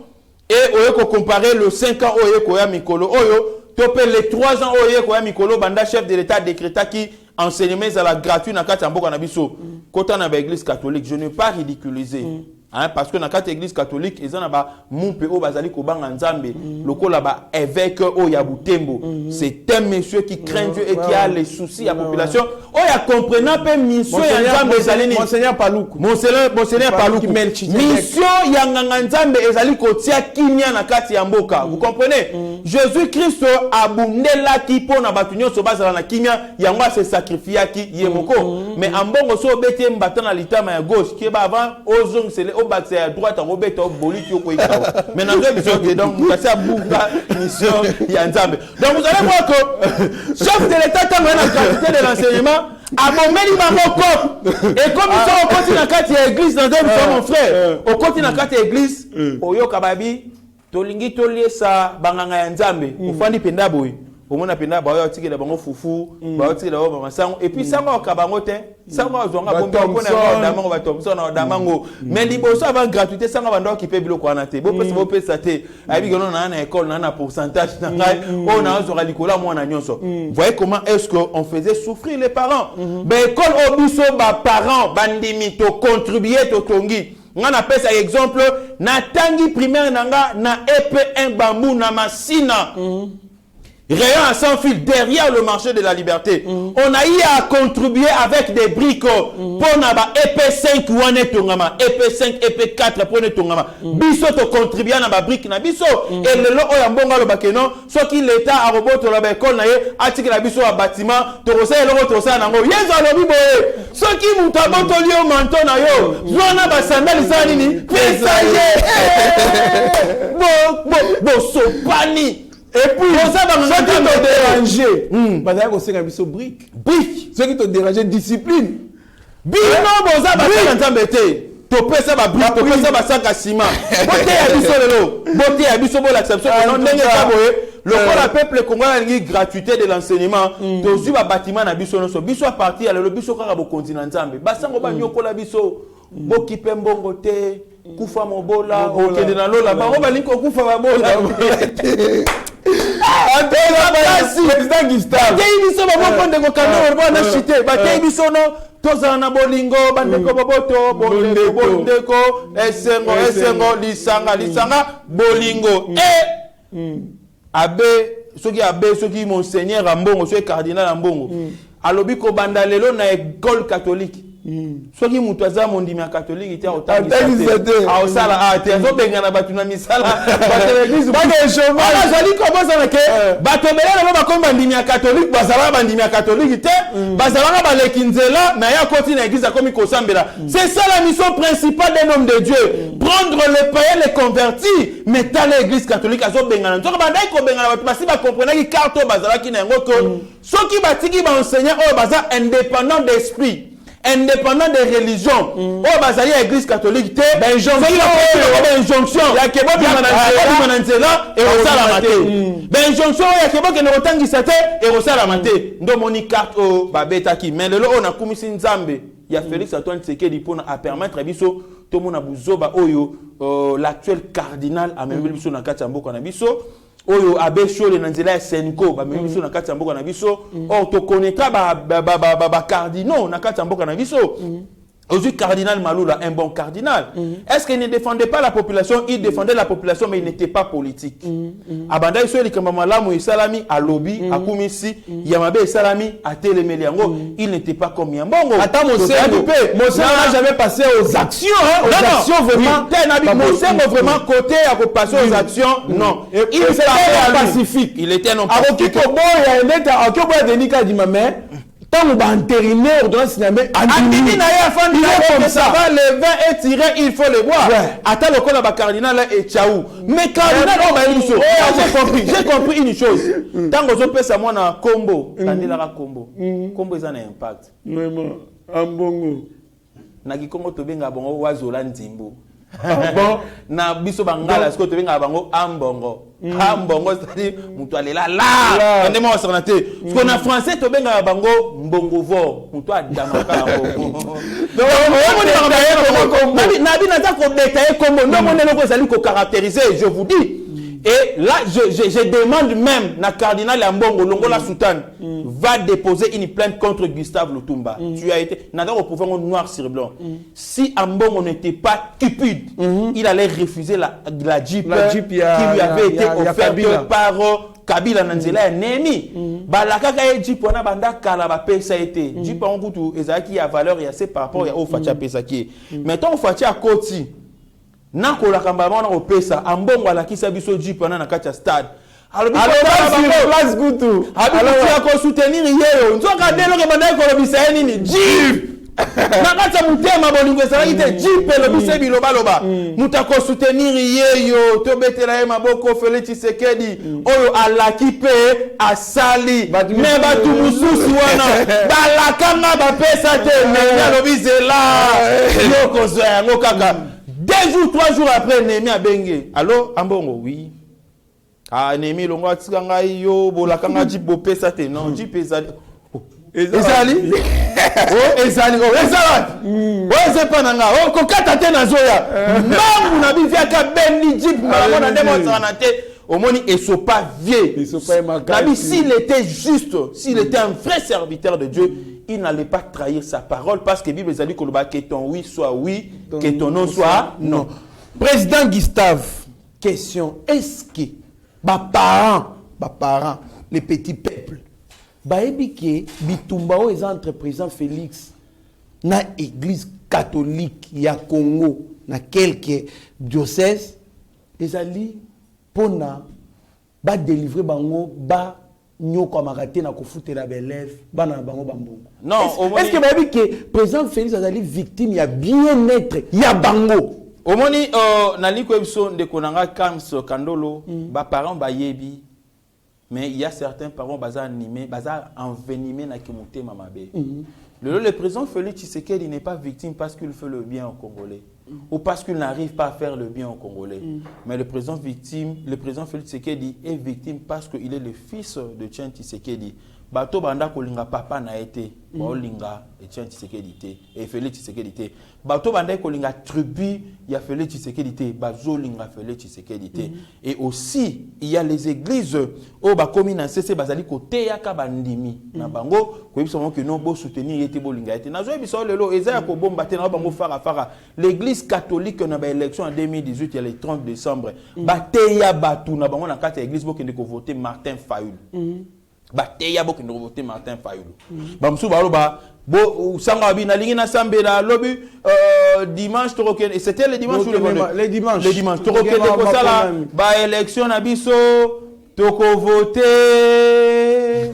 et oyeko comparer le 5 ans oyeko ya mikolo oyo les 3 ans oye mikolo banda chef de l'État décréta qui enseignement à la gratuit na kati mboka na biso kota na l'église catholique. Je ne veux pas ridiculiser hein, parce que na kati église catholique ils ont ba mumpe o bazali ko banga nzambe lokola ba évêque o ya Butembo. C'est un monsieur qui craint Dieu et qui a les soucis à la population. O ya comprenant pe mission ya nzambe ezali Monseigneur Paluku. Monseigneur Paluku. Mission ya nganga nzambe ezali ko tia kimia na kati ya mboka. Vous comprenez? Jésus-Christ abundela ki pona batunyo so bazala na kimia yango se sacrifier ki yemoko. Mais ambongo so bete mbata na litama ya gauche qui ba avant ozong c'est au bas à droite en obéta au boliti au koikao. Maintenant je donc ça bouga mission ya nzambe. Donc vous allez voir que chef de l'État quand même la qualité de l'enseignement a bomeli bango et comme ils sont au côté na kati ya église dans mon frère au côté na kati ya église oyo kababi tolingi toliesa banganga ya nzambe ofandi penda boy omona penda ba yo tikela bango fufu ba yo tikela ba masango et puis sango akabango te sango azonga bombe pona damango ba Thompson na damango mais liboso avant gratuité sango bando ki pe biloko ana te bo pesa te abi gono na école na pourcentage na ngai on a zo likola mwana nyonso. Voyez comment est-ce que on faisait souffrir les parents. Ben école obiso ba parents bandimi to contribuer to tongi. On appelle ça exemple na tangi primaire nanga na EP1 bambou na masina. Rayon à sans fil derrière le marché de la liberté. On a eu à contribuer avec des briques pour na EP5 wane tongama, EP5, EP4 pour ne tongama. Biso to contribuer na ba brique na biso et le lo oyambonga lo bakeno so ki l'état a roboto la ba école na ye atiki la biso a bâtiment to rosa lo to sa nango yenzo lo biboye so ki muta boto li o manto na yo zona ba sandali sa nini pesaye bo sopani. Et puis, ceux qui t'ont dérangé, bazali ko senga biso brique. Ceux qui t'ont dérangé, discipline. Bino boza bazali nzambe te. To pesa ba brique, to pesa ba sac à ciment. Bote ya biso lelo, bote ya biso bo l'acception non ndenge ka boye. Le peuple congolais a une gratuité de l'enseignement. Tozu ba bâtiment na biso noso. Biso a parti ya lelo biso kaka bo continent nzambe. Basango ba nyokola biso. Bo kipe mbongo te. Kufa mobola, okende na lola. Ba roba linko kufa mobola. Président Gustave. Batei biso ba bonde ko kano ba na chité. Batei biso no toza na bolingo bandeko boboto bondeko esengo lisanga bolingo abe soki monseigneur ambongo soki cardinal ambongo alobi ko banda lelo na école catholique. Soki mutu aza mondimi ya catholique te otangisa te aosala te azobengana bato na misala bato ya église bana chômage azali kobosa ke bato belelo no bakomba bandimi ya catholique bazala bandimi ya catholique te bazalanga baleki nzela na ya koti na église akomi kosambela. C'est ça la mission principale d'un homme de Dieu, prendre les païens, les convertis, mettre l'église catholique azobengana nzoka bandai ko bengana bato basi ba comprendre ki carte bazala ki na ngo ko soki batiki ba enseignant o baza indépendant d'esprit, indépendant des religions. Oh bazali église catholique te injonction ya kebo mananzela et osala mate injonction ya kebo ke notangisa te et osala mate ndo moni carte o babeta ki mais lelo on a komisi nzambe ya Félix Antoine Tshisekedi pour à permettre biso tout mona buzoba oyo l'actuel cardinal amemeli biso na kati ya mboka na biso oyo abe shole na nzela ya Senko bamemeli biso na kati ya mboka na biso to connaîtra ba cardinaux na kati ya mboka na biso. Aujourd'hui, cardinal Maloula, un bon cardinal. Est-ce qu'il ne défendait pas la population? Il défendait la population, mais il n'était pas politique. Abanda Isoli Kamamalamu et Salami à Lobby, à Koumisi, Yamabe et Salami à Téléméliango, il n'était pas comme Yambongo. Attends, Mosé n'a jamais passé aux actions, hein? Aux actions vraiment. Mosé vraiment côté à passer aux actions, non. Il était pacifique. Il était non pacifique. Tant que l'intérimaire doit se nommer Andini Naya Fandi, ça va le vin est tiré, il faut le boire. Attends le col à cardinal et tchaou. Mais cardinal, j'ai compris une chose. Tant que je peux savoir na combo, Kandila combo. Combo est un impact. Vraiment, un bongo. Naki Congo to benga bongo wazola nzimbo. Bon, na biso bangala sko to benga bango ambongo. Ambongo c'est-à-dire mutu alela la. Ndemo wasonate. Parce qu'on a français to benga bango mbongo vo. Mutu adamaka bango. Donc on na bina ko détailler comment non mon eloko ezali ko caractériser, je vous dis. Et là, je demande même, na cardinal Ambongo, Longola Soutane, va déposer une plainte contre Gustave Lutumba. Tu as été, n'a pas prouvé noir sur blanc. Si Ambongo n'était pas cupide, il allait refuser la Jeep qui lui avait été offerte par Kabila Nanzela Nemi. Balaka kaya Jeep wana banda kala ba pesa été. Jeep en kutu ezaki ya valeur ya c'est par rapport ya au facha pesa qui. Mettons facha koti. Na kola kamba mona opesa ambongo alakisa biso Jeep na kati ya stade alors place gutu alors ko soutenir yeyo nzoka delo ke banda ko lobisa nini Jeep na kati ya mutema bolingo sala ite Jeep lobisa biloba loba mutako soutenir yeyo to betela maboko Félix Tshisekedi oyo alaki pe asali me batu mususu wana balakanga ba pesa te na lobizela yoko zo yango kaka 2 jours, 3 jours après, Némi a bengue. Allô, Ambongo, oui. Ah, Némi, l'ongo a tiranga yo, bolakanga Jeep bopé ça te non, Jeep ezali. Ezali? Oh, ezali, oh, ezali. Oh, c'est pas nanga. Oh, kokata te na zoya. Mambu na biviaka bendi Jeep, malamona demo sanate. Au moins, il ne sont pas vieux. S'il était juste, s'il était un vrai serviteur de Dieu, il n'allait pas trahir sa parole parce que la Bible a dit que ton oui soit oui, que ton non soit non. Président Gustave, question, est-ce que les parents, les petits peuples, baébike bitumbao est entre président Félix na église catholique ya Congo na quelques diocèses les alliés pona ba délivrer bango ba nyoko makate na kofuter la belève bana bango bambongo. Non, est-ce que babi que président Félix azali victime ya bien-être ya bango. Omoni na liko ebiso ndeko nanga Kams Kandolo ba parents ba yebi mais il y a certains parents baza animés baza envenimés na kimote mamabe. Le président Félix Tshisekedi n'est pas victime parce qu'il fait le bien aux Congolais ou parce qu'il n'arrive pas à faire le bien aux Congolais. Mais le président Félix Tshisekedi est victime parce qu'il est le fils de Tien Tshisekedi. Bato banda kolinga papa na été, baolinga et Tien Tshisekedi te et Félix Tshisekedi te. Bato banda kolinga tribu ya Félix Tshisekedi te, bazolinga Félix Tshisekedi te. Et aussi il y a les églises au bakomi na cessé bazali côté ya ka bandimi na bango ko biso que non bo soutenir été bolinga été. Na zo biso lelo ezaya ko bomba te na bango fara. L'église catholique na ba élection en 2018 il y a le 30 décembre. Bateya batu na bango na kati ya église bo kende ko voter Martin Fayulu. Bateya bo kende ko voter Martin Fayulu. Ba musu ba lo ba bo sanga bi na lingi na sambela lobi dimanche toroken et c'était le dimanche ou le dimanche toroken ko sala ba élection na biso toko voter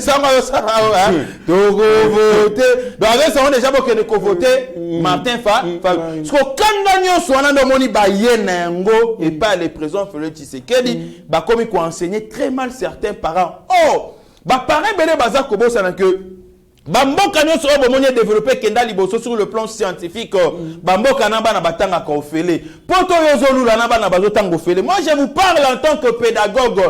sanga sala toko voter donc avec ça on déjà bo kende ko voter Martin Fayulu ce ko kanga nyoso wana ndo moni ba yena ngo et pas les présidents Félix Tshisekedi ba komi ko enseigner très mal certains parents. Oh ba parents bele baza ko bosana que Bamboka nyoso bomoni développer kenda liboso sur le plan scientifique. Bamboka na bana batanga ko ofele. Poto yozolula na bana bazotanga ofele. Moi je vous parle en tant que pédagogue.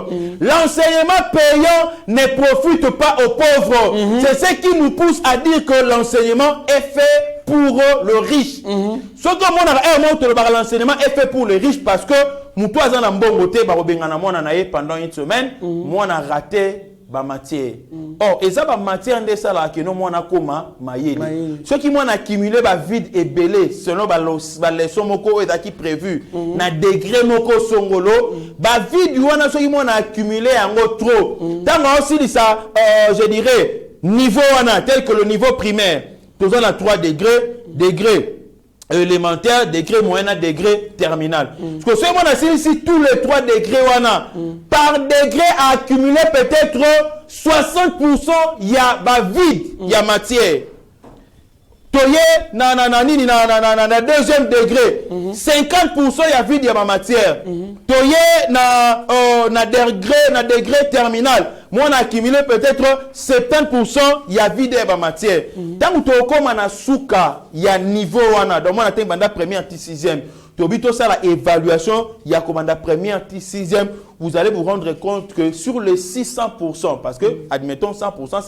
L'enseignement payant ne profite pas aux pauvres. C'est ce qui nous pousse à dire que l'enseignement est fait pour le riche. Ce que l'enseignement est fait pour les riches parce que Moutou a un bon côté, pendant une semaine, moi on a raté ba matière. Oh, et ça ba matière de ça là que nous on a koma mayeli. Ce qui m'ont accumulé ba vide et belé selon ba leçon moko et qui prévu na degré moko songolo ba vide wana ce qui m'ont accumulé en trop. Tant aussi ça je dirais niveau wana tel que le niveau primaire. Tous on a 3 degrés élémentaire, degré moyen, degré terminal. Parce que ce qu'on a ici, tous les 3 degrés, par degré à accumuler peut-être 60%, il y a vide, il y a matière. Toye, na deuxième degré, 50% il y a vide, il y a matière. Toye, na degré terminal, moi on a accumulé peut-être 70%, il y a vide, il y a matière. Tant que tu as souka, il y a niveau, donc moi on a première, 6e. Tobito ça la évaluation, il y a commanda première, 6e. Vous allez vous rendre compte que sur les 600%, parce que, admettons 100%,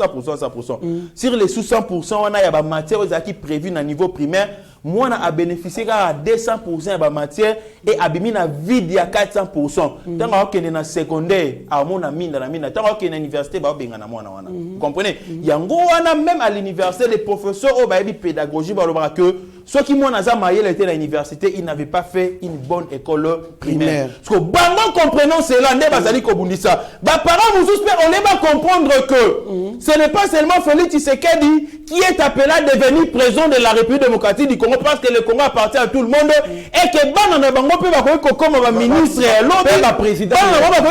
sur les 600%, on a des matières qui prévues dans le niveau primaire. Moi, on a bénéficié de 200% de matière et abîmé na vide il y a 400%. Tant que dans secondaire, à mon ami dans la mine, tant que dans l'université, vous comprenez? Il y a même à l'université, les professeurs au pédagogie, que ceux qui m'ont été à l'université, ils n'avaient pas fait une bonne école primaire. Parce que, comprenons cela. On va comprendre que ce n'est pas seulement Félix Tshisekedi qui est appelé à devenir président de la République démocratique du Congo parce que le Congo appartient à tout le monde et que Bana Bango peut comme ministre lobby, président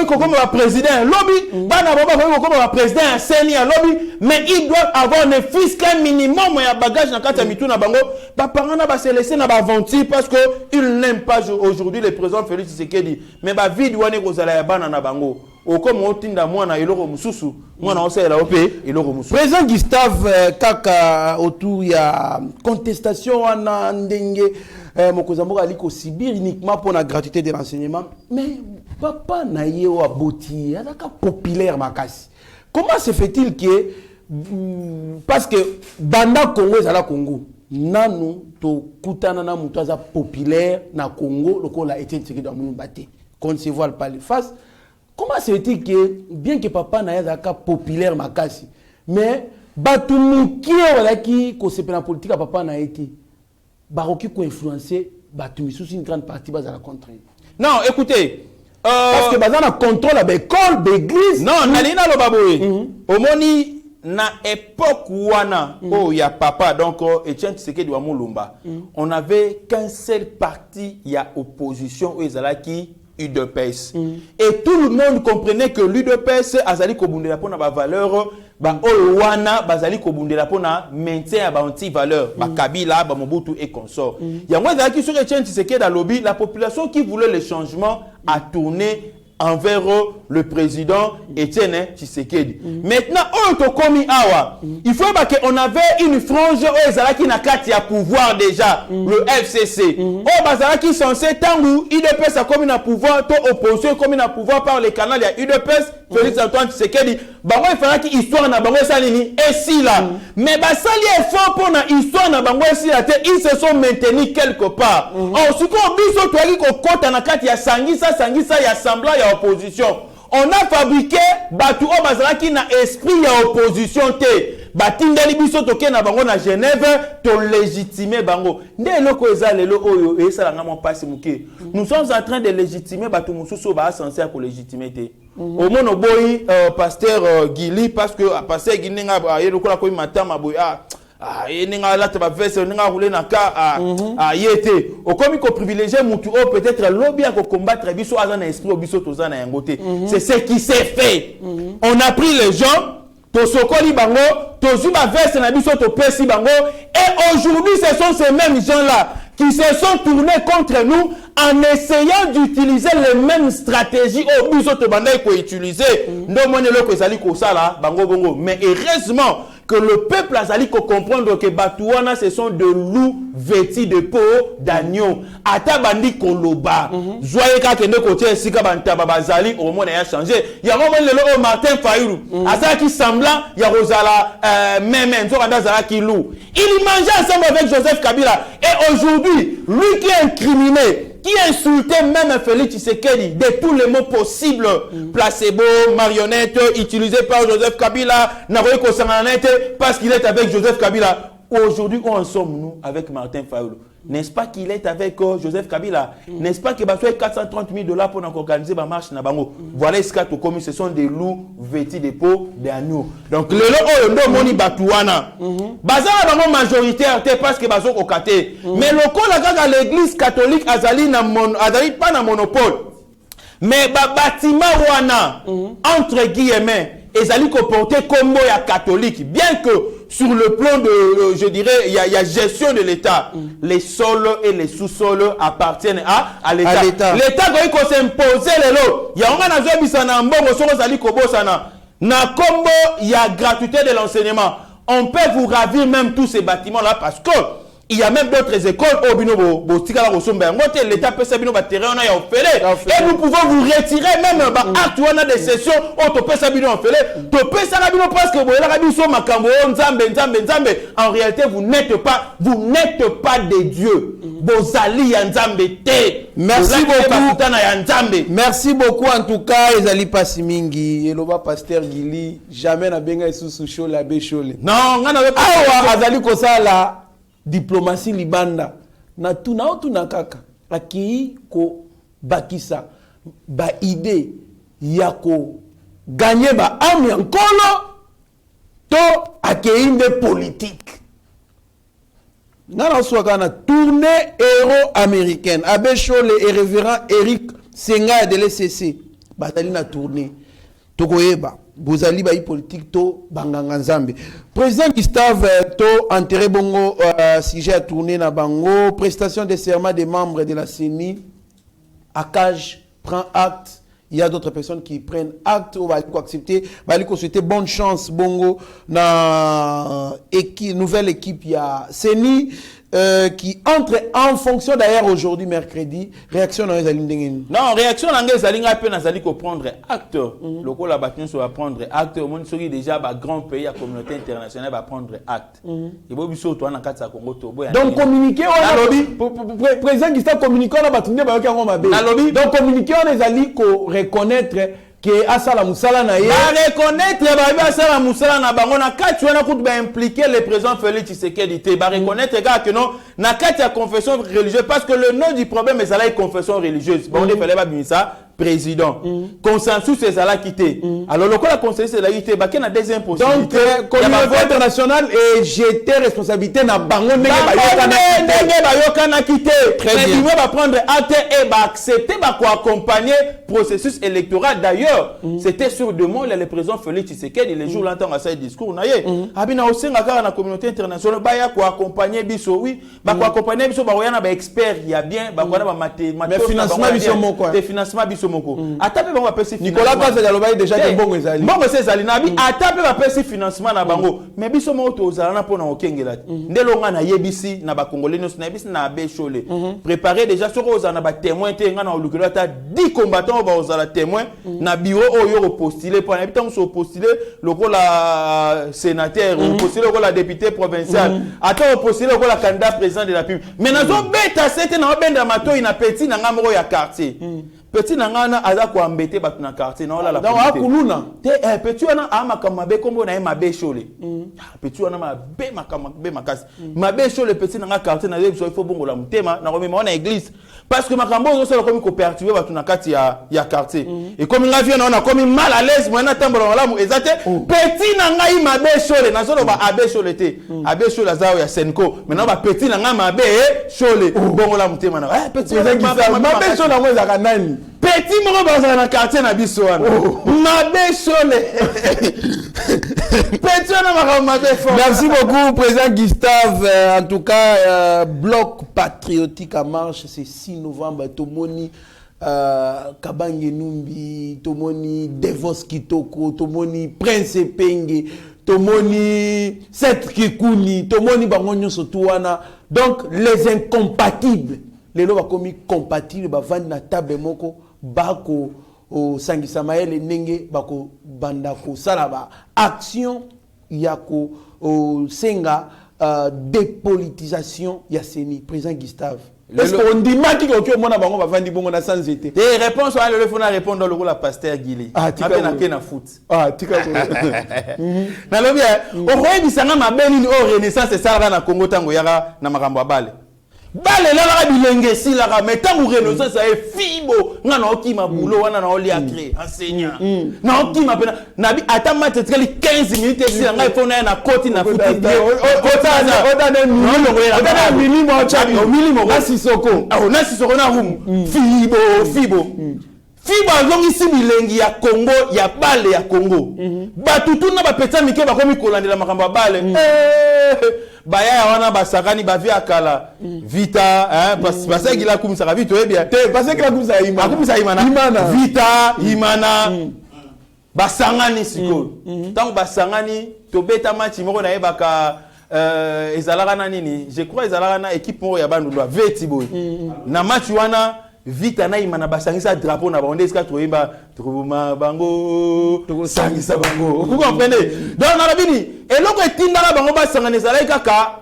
comme président lobby, Bana comme président seni lobby, mais il doit avoir ne fût qu'un minimum de bagage dans kata mitu na bango. Parents na ba se laisser na ba aventure parce que il n'aime pas aujourd'hui le président Félix Tshisekedi, mais ba vide wane kozala bana na bango okomo otinda mwana eloko mususu mwana osela ope eloko mususu. Président Gustave kaka autour ya contestation wana ndenge mokozamboka aliko subir uniquement pour la gratuité de l'enseignement, mais papa na ye wa boti azaka populaire makasi. Comment se fait-il que parce que banda Congo ezala Congo nanu to kutana na mutu aza populaire na Congo lokola Etienne Tshisekedi wa munu bate qu'on ne se voile pas les faces. Comment se fait-il que bien que papa na yazaka populaire makasi mais batu mukie wala ki ko sepe na politique papa na été baroki ko influencer batu misusu une grande partie bazala contraire. Non, écoutez, parce que bazana contrôle à l'école, l'église. Non, nalina lo baboye. Omoni na époque wana oh ya papa donc Etienne Tshisekedi wa Mulumba. On avait qu'un seul parti il y a opposition aux Ezalaki UDPS. Et tout le monde comprenait que l'UDPS azali kobundela pona ba valeur ba wana bazali kobundela pona maintien ba anti valeur ba Kabila ba Mobutu et consort. Il y a moi qui sur Etienne Tshisekedi dans lobby, la population qui voulait le changement a tourné envers le président Etienne Tshisekedi. Maintenant, il faut qu'on avait une frange qui n'a qu'à pouvoir déjà, le FCC. Qui est censé, tant où UDPS a comme un pouvoir, opposition comme un pouvoir par les canaux, il y a UDPS, Félix Antoine Tshisekedi. Il fallait qu'il histoire na bango salini et si là. Mais ça lié fort pour na histoire na bango si là, ils se sont maintenus quelque part. Ce qu'on biso toi qui compte na kati ya sangisa ya semblant ya opposition. On a fabriqué batu o bazala qui na esprit ya opposition te. Batindeli biso toke na bango na Genève to légitimer bango. Nde loko eza lelo oyo e sala nga mon passe muke. Nous sommes en train de légitimer batu mususu ba censé ko légitimer te. Au mono boy pasteur Gili parce que pasteur Gili nga yelokola ko matama boy ninga la taba vese ninga rouler na ka yete okomi ko privilégier mutu o peut-être lobby à combattre biso azana esprit biso tozana yangote. C'est ce qui s'est fait. On a pris les gens to sokoli bango to zuba veste na biso to pesi bango et aujourd'hui ce sont ces mêmes gens là qui se sont tournés contre nous en essayant d'utiliser les mêmes stratégies au biso to banda ko utiliser ndo monelo ko sali ko sala bango bongo. Mais heureusement que le peuple azali ko comprendre que Batouana ce sont de loups vêtis de peau d'agneau. Ata bandi koloba. Joyeux ka kende côté sika bantaba bazali au monde a changé. Ya moment le Martin Fayulu. Asa qui semblant ya rozala même zala qui loup. Il mangeait ensemble avec Joseph Kabila et aujourd'hui lui qui est incriminé, qui insultait même Félix Tshisekedi de tous les mots possibles, placebo, marionnette, utilisé par Joseph Kabila, parce qu'il est avec Joseph Kabila. Aujourd'hui, où en sommes-nous avec Martin Fayulu? N'est-ce pas qu'il est avec Joseph Kabila? N'est-ce pas qu'il va faire 430 000 $, pour organiser ma marche na bango? Voilà ce qu'a commis, ce sont des loups vêtis de peau d'agneau. Donc, le lot moni batouana. Bazala bango majoritaire, parce que bazo kokate. Mais le col à l'église catholique azali pas na monopole. Mais bâtiment wana, entre guillemets, ezali ko porter comme ya catholique, bien que sur le plan de, je dirais, il y a gestion de l'État. Les sols et les sous-sols appartiennent à l'État. L'État doit s'imposer les lots. Il y a un azou bisana mbongo soko zali ko bosana. Na kombo il y a gratuité de l'enseignement. On peut vous ravir même tous ces bâtiments là parce que il y a même d'autres écoles au bino l'État peut s'abino ba terrain on a et nous pouvons vous retirer même ba acte on a des sessions au to peut s'abino en félé to peut s'abino parce que boyela biso makambo nzambe. En réalité vous n'êtes pas des dieux. Bozali ya nzambe te. Merci beaucoup en tout cas ezali pasi mingi eloba pasteur Gili jamais na benga isusu show la be show. Non ngana awa azali kosala diplomatie libanda na tuna kaka aki ko bakisa ba idée ya ko gagner ba âme ya nkolo to akeinde politique ngana swaka na tournée héros américaine Abbé Chole et révérend Eric Senga de l'ECC batali na tournée tokoyeba bozali ba politique to banganga nzambe. Président Gustave to enterré bongo sujet à tourner na bango prestation de serment des membres de la CENI. Akaj prend acte. Il y a d'autres personnes qui prennent acte ou va accepter, va lui souhaiter bonne chance bongo na nouvelle équipe il y a CENI qui entre en fonction d'ailleurs aujourd'hui mercredi. Réaction dans les alignes. Non, réaction dans les alignes à peine à prendre acte. Le coup la bâtiment va prendre acte. Au monde serait déjà un grand pays à communauté internationale va prendre acte. Et bon biso toi na kata Congo Tobo. Donc communiquer on président qui está communiquer on a bâtiment ba yango mabe. Donc communiquer on les alliés ko reconnaître que asala musala na ye ba reconnaître ba asala musala na bango na kati wana kutu ba impliquer le président Félix Tshisekedi te ba reconnaître que non na kati ya confession religieuse parce que le nom du problème est la confession religieuse bon il fallait pas bimisa président consensus est la quitter alors le la consensus est la quitter ba na deuxième possibilité donc communauté internationale et jeter responsabilité na bango ndenge ba yokana quitter très bien va prendre acte et ba accepter ba ko accompagner processus électoral. D'ailleurs c'était sur demande le président Félix Tshisekedi les jours longtemps à sa discours na ye abina osenga kaka na communauté internationale ba ya ko accompagner biso oui ba ko accompagner biso ba yana ba expert il y a bien ba ko na ba mathématiques financement biso moko des financements biso moko atape bango ba pesi Nicolas Kaza dialoba déjà que bongo ezali bongo c'est ezali na bi atape ba pesi financement na bango mais biso moko to zala na pona okengela ndelonga na yebisi na ba congolais na yebisi na Abbé Chole préparer déjà sur ozana na ba témoin te nga na olukelo ta 10 combattants ba ozala témoin na bureau oyo postuler pour habitant so postuler loko la sénateur ou postuler loko la député provincial ata postuler loko la candidat président de la République mais nazo beta c'était na benda mato ina petit na ngamoro ya quartier petit na ngana aza ko embêter batu na quartier na ola la donc akuluna te petit wana ama kamabe kombo na Abbé Chole petit wana mabe makamabe makasi Abbé Chole petit na quartier na yebi so il faut bongo la mutema na komema na église parce que makambo zo sala komi ko perturber batu na kati ya quartier et comme nga vient on a comme mal à l'aise moi na tambola wala mu ezate petit na ngai Abbé Chole na solo ba Abbé Chole te Abbé Chole azao ya Senko maintenant ba petit na ngai Abbé Chole bongo la mutema na petit Abbé Chole ngo za kanani petit moko bazala na quartier na biso wana Abbé Chole petit na makambo fort. Merci beaucoup président Gustave en tout cas bloc patriotique en marche c'est 6 novembre tomoni Kabange Numbi tomoni Devos Kitoko tomoni Prince Penge tomoni Seth Kikuni, tomoni bango nyonso tu wana. Donc les incompatibles, les lois commis compatibles, bavandi na table moko bako o sangisa maele nenge bako banda ko salaba action yako o senga dépolitisation ya seni président Gustave. Est-ce qu'on dit maki que mona bango bavandi bongo na sans été? Des réponses à le fona répondre le rôle la pasteur Guilé. Ah tika na foot. Ah tika na lobi o roye bisanga mabeni ni o renaissance ça na Congo tango yaka na makambo ya bale. Bale la la bilenge si la mais tango renaissance ça est fibo ngana okima boulot wana na oli acré enseignant. Na okima pena na bi ata matetikali 15 minutes si nga ifona na koti na foot. Kota na milimo chami milimo na sisoko. Ah na sisoko na room. Fibo. Fibo azongisi bilengi ya Congo ya bale ya Congo. Batutu na bapeta mike bakomi kolandela makambo ya bale. Baya wana basakani bavi akala vita parce que la kumisa ka vito bien parce que la kumisa imana vita imana basangani siko tant basangani to beta match moko na yebaka ezalaka na nini je crois ezalaka na équipe moko ya bandu veti boy na match wana vita na imana basangisa drapeau na bango eska toyemba truma bango sangisa bango vous comprenez donc na labini eloko etinda na bango basangana ezalaki kaka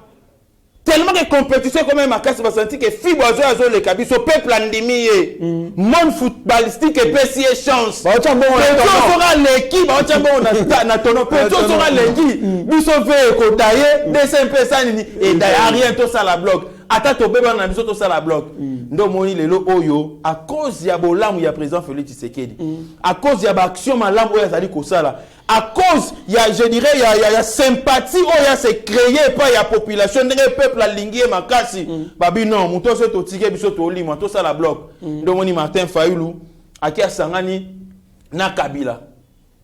tellement que compétition quand même makasi basanti que fibo azo le kabiso peuple andimiye monde footballistique et pesi chance ba cha bongo sera l'équipe ba cha bongo na tono peto sera l'équipe biso ve ko daye dessin pesani ni et d'ailleurs rien tout ça la bloc ata to beba na biso to ça la bloc ndo moni lelo oyo à cause ya bolamu ya président Félix Tshisekedi à cause ya ba action malamu oyo azali ko sala à cause ya je dirais ya sympathie oyo se créer pas ya population ndenge peuple alingie makasi babi non muto so to tike biso to limo to ça la bloc ndo moni Martin Fayulu akia sangani na Kabila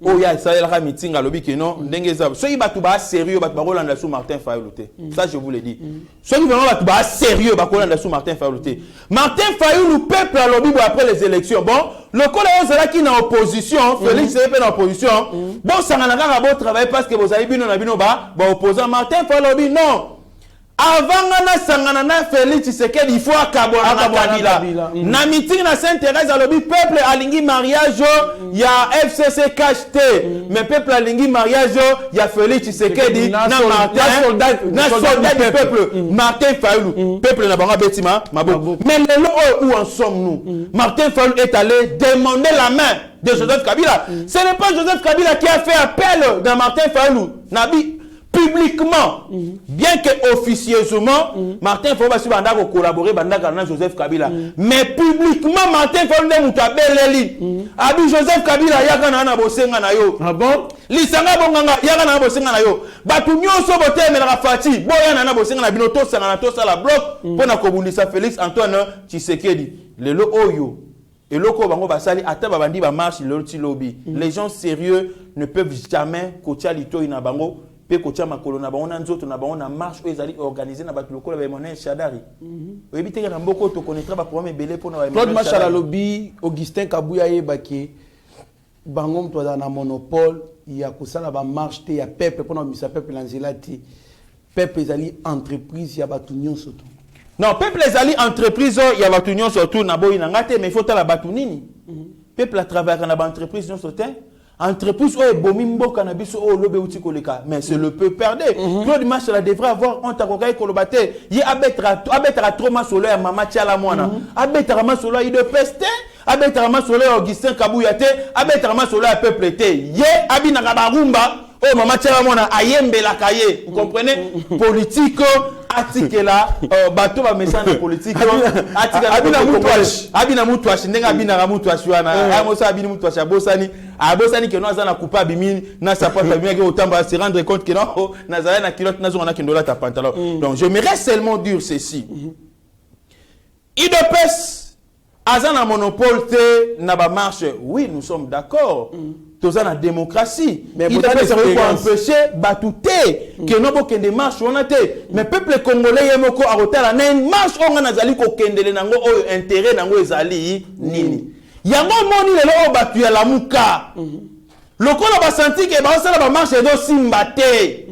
oya ça la meeting alobi que non ndenge za so ibatu ba sérieux batu ba rolanda sous Martin Fayulu te ça je vous le dis so vraiment batu ba sérieux ba rolanda sous Martin Fayulu te Martin Fayulu peuple alobi après les élections bon le col est qui na opposition Félix est en opposition bon ça n'a pas bon travail parce que vous avez bino na bino ba opposant Martin Fayulu non avant na sangana na Félix Tshisekedi il faut akabo na Kabila na meeting na Sainte-Thérèse alobi peuple alingi mariage ya FCC KHT mais peuple alingi mariage ya Félix Tshisekedi na Martin na soldat du peuple Martin Fayulu peuple na bango betima mabo mais lelo où en sommes-nous Martin Fayulu est allé demander la main de Joseph Kabila ce n'est pas Joseph Kabila qui a fait appel dans Martin Fayulu nabi publiquement, bien que officieusement, Martin Fayulu va collaborer avec Joseph Kabila. Mais publiquement, Martin Fayulu a dit Joseph Kabila yakana bosenga na yo. Ah bon? Lisanga bonganga yakana bosenga na yo. Batu nyonso bote melaka fati. Boya na bosenga na bino to sanga to sala bloc pour na kobundisa Félix Antoine Tshisekedi. Lelo oyo. Et loko bango basali ata babandi ba marche loti lobby. Les gens sérieux ne peuvent jamais kotia lito ina bango. Pe kocha makolo na baona nzoto na baona marche o ezali organiser na batu lokola ba Emmanuel Shadari oyebite ka mboko to connaîtra ba problème belé pour na ba Claude Machala lobby Augustin Kabuya yebaki bango mto na monopole ya kusala ba marche te ya peuple pour na misa peuple lanzela ti peuple ezali entreprise ya batu nyonso to non peuple ezali entreprise ya batu nyonso to na boyi na ngate mais faut ta la batu nini peuple a travailler na ba entreprise nyonso te entreprise oyo bomi mboka na biso oyo lobe uti koleka mais c'est le peu perdre Claude Machala devrait avoir honte akokai kolobate ye abetara trop masolo ya mama tiala mwana abetara masolo ya de peste abetara masolo ya Augustin Kabuya te abetara masolo ya peuple te ye abinaka barumba oyo mama tiala mwana ayembelaka ye vous comprenez politique atikela bato ba message politique abina mutwashi ndenga abina mutwashi wana amosa abina mutwashi abosani que nous azana coupa bimi na sapata bimi ke otamba se rendre compte que non nazala na kilote nazo na kindola ta pantalon donc je me reste seulement dire ceci IDPS azana monopole te na ba marche oui nous sommes d'accord tous en démocratie mais il faut empêcher batouté que no bokende marche on a té mais peuple congolais yemoko a rotala na une marche on nazali ko kendele nango o intérêt nango ezali nini yango moni lelo batu ya lamuka lokola basanti ke baosala bamarche ezosimba te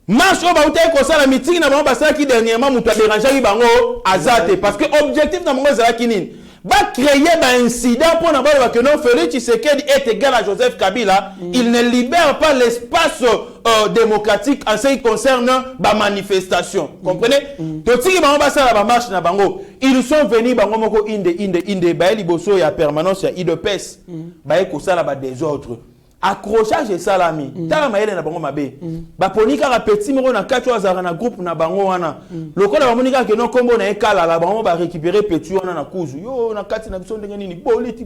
marche oyo bautaki kosala mitingi na bango basalaki dernièrement moto adérangeaki bango aza te parce que objectif na bango ezalaki nini créer un incident pour n'avoir que non Félix Tshisekedi est égal à Joseph Kabila, il ne libère pas l'espace démocratique en ce qui concerne la manifestation. Comprenez? Ils sont venus bango inde baeli boso ya permanence ya IDPS bae ko sala ba désordre. Accrochage et salami. Tala maele na bango mabe. Ba ponika ka petit moko na kati azara na groupe na bango wana. Lokola ba monika ke no kombo na ekala la bango ba récupérer petit wana na kuzu. Yo na kati na biso ndenge nini boliti.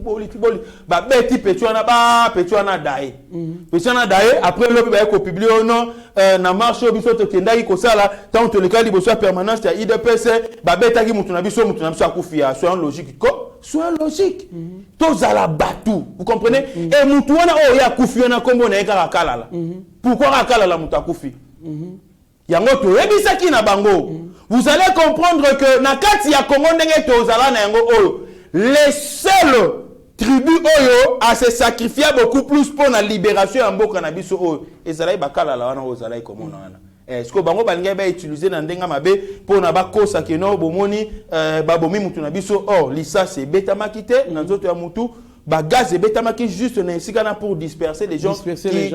Ba beti petit wana dae. Petit wana dae après lobi ba ko publier non na marche biso to kendaki ko sala tant to le kali boso permanence ya IDPS ba betaki mutu na biso akufia. Soyons logique ko. Soyons logique. Tozala batu. Vous comprenez? Et mutu wana o ya kufi na kombo na eka kalala. Pourquoi kalala mutu akufi? Yango to ebisaki na bango. Vous allez comprendre que na kati ya Congo ndenge tozala na yango oyo. Les seuls tribus oyo à se sacrifier beaucoup plus pour la libération ya mboka na biso oyo. Ezalai bakalala wana ozalai komona wana. Est-ce que bango balinga ba utiliser na ndenga mabe pour na ba kosa ke no bomoni babomi mutu na biso or lisa c'est beta makite na nzoto ya mutu ba gaz et beta maki juste na isikana pour disperser les gens qui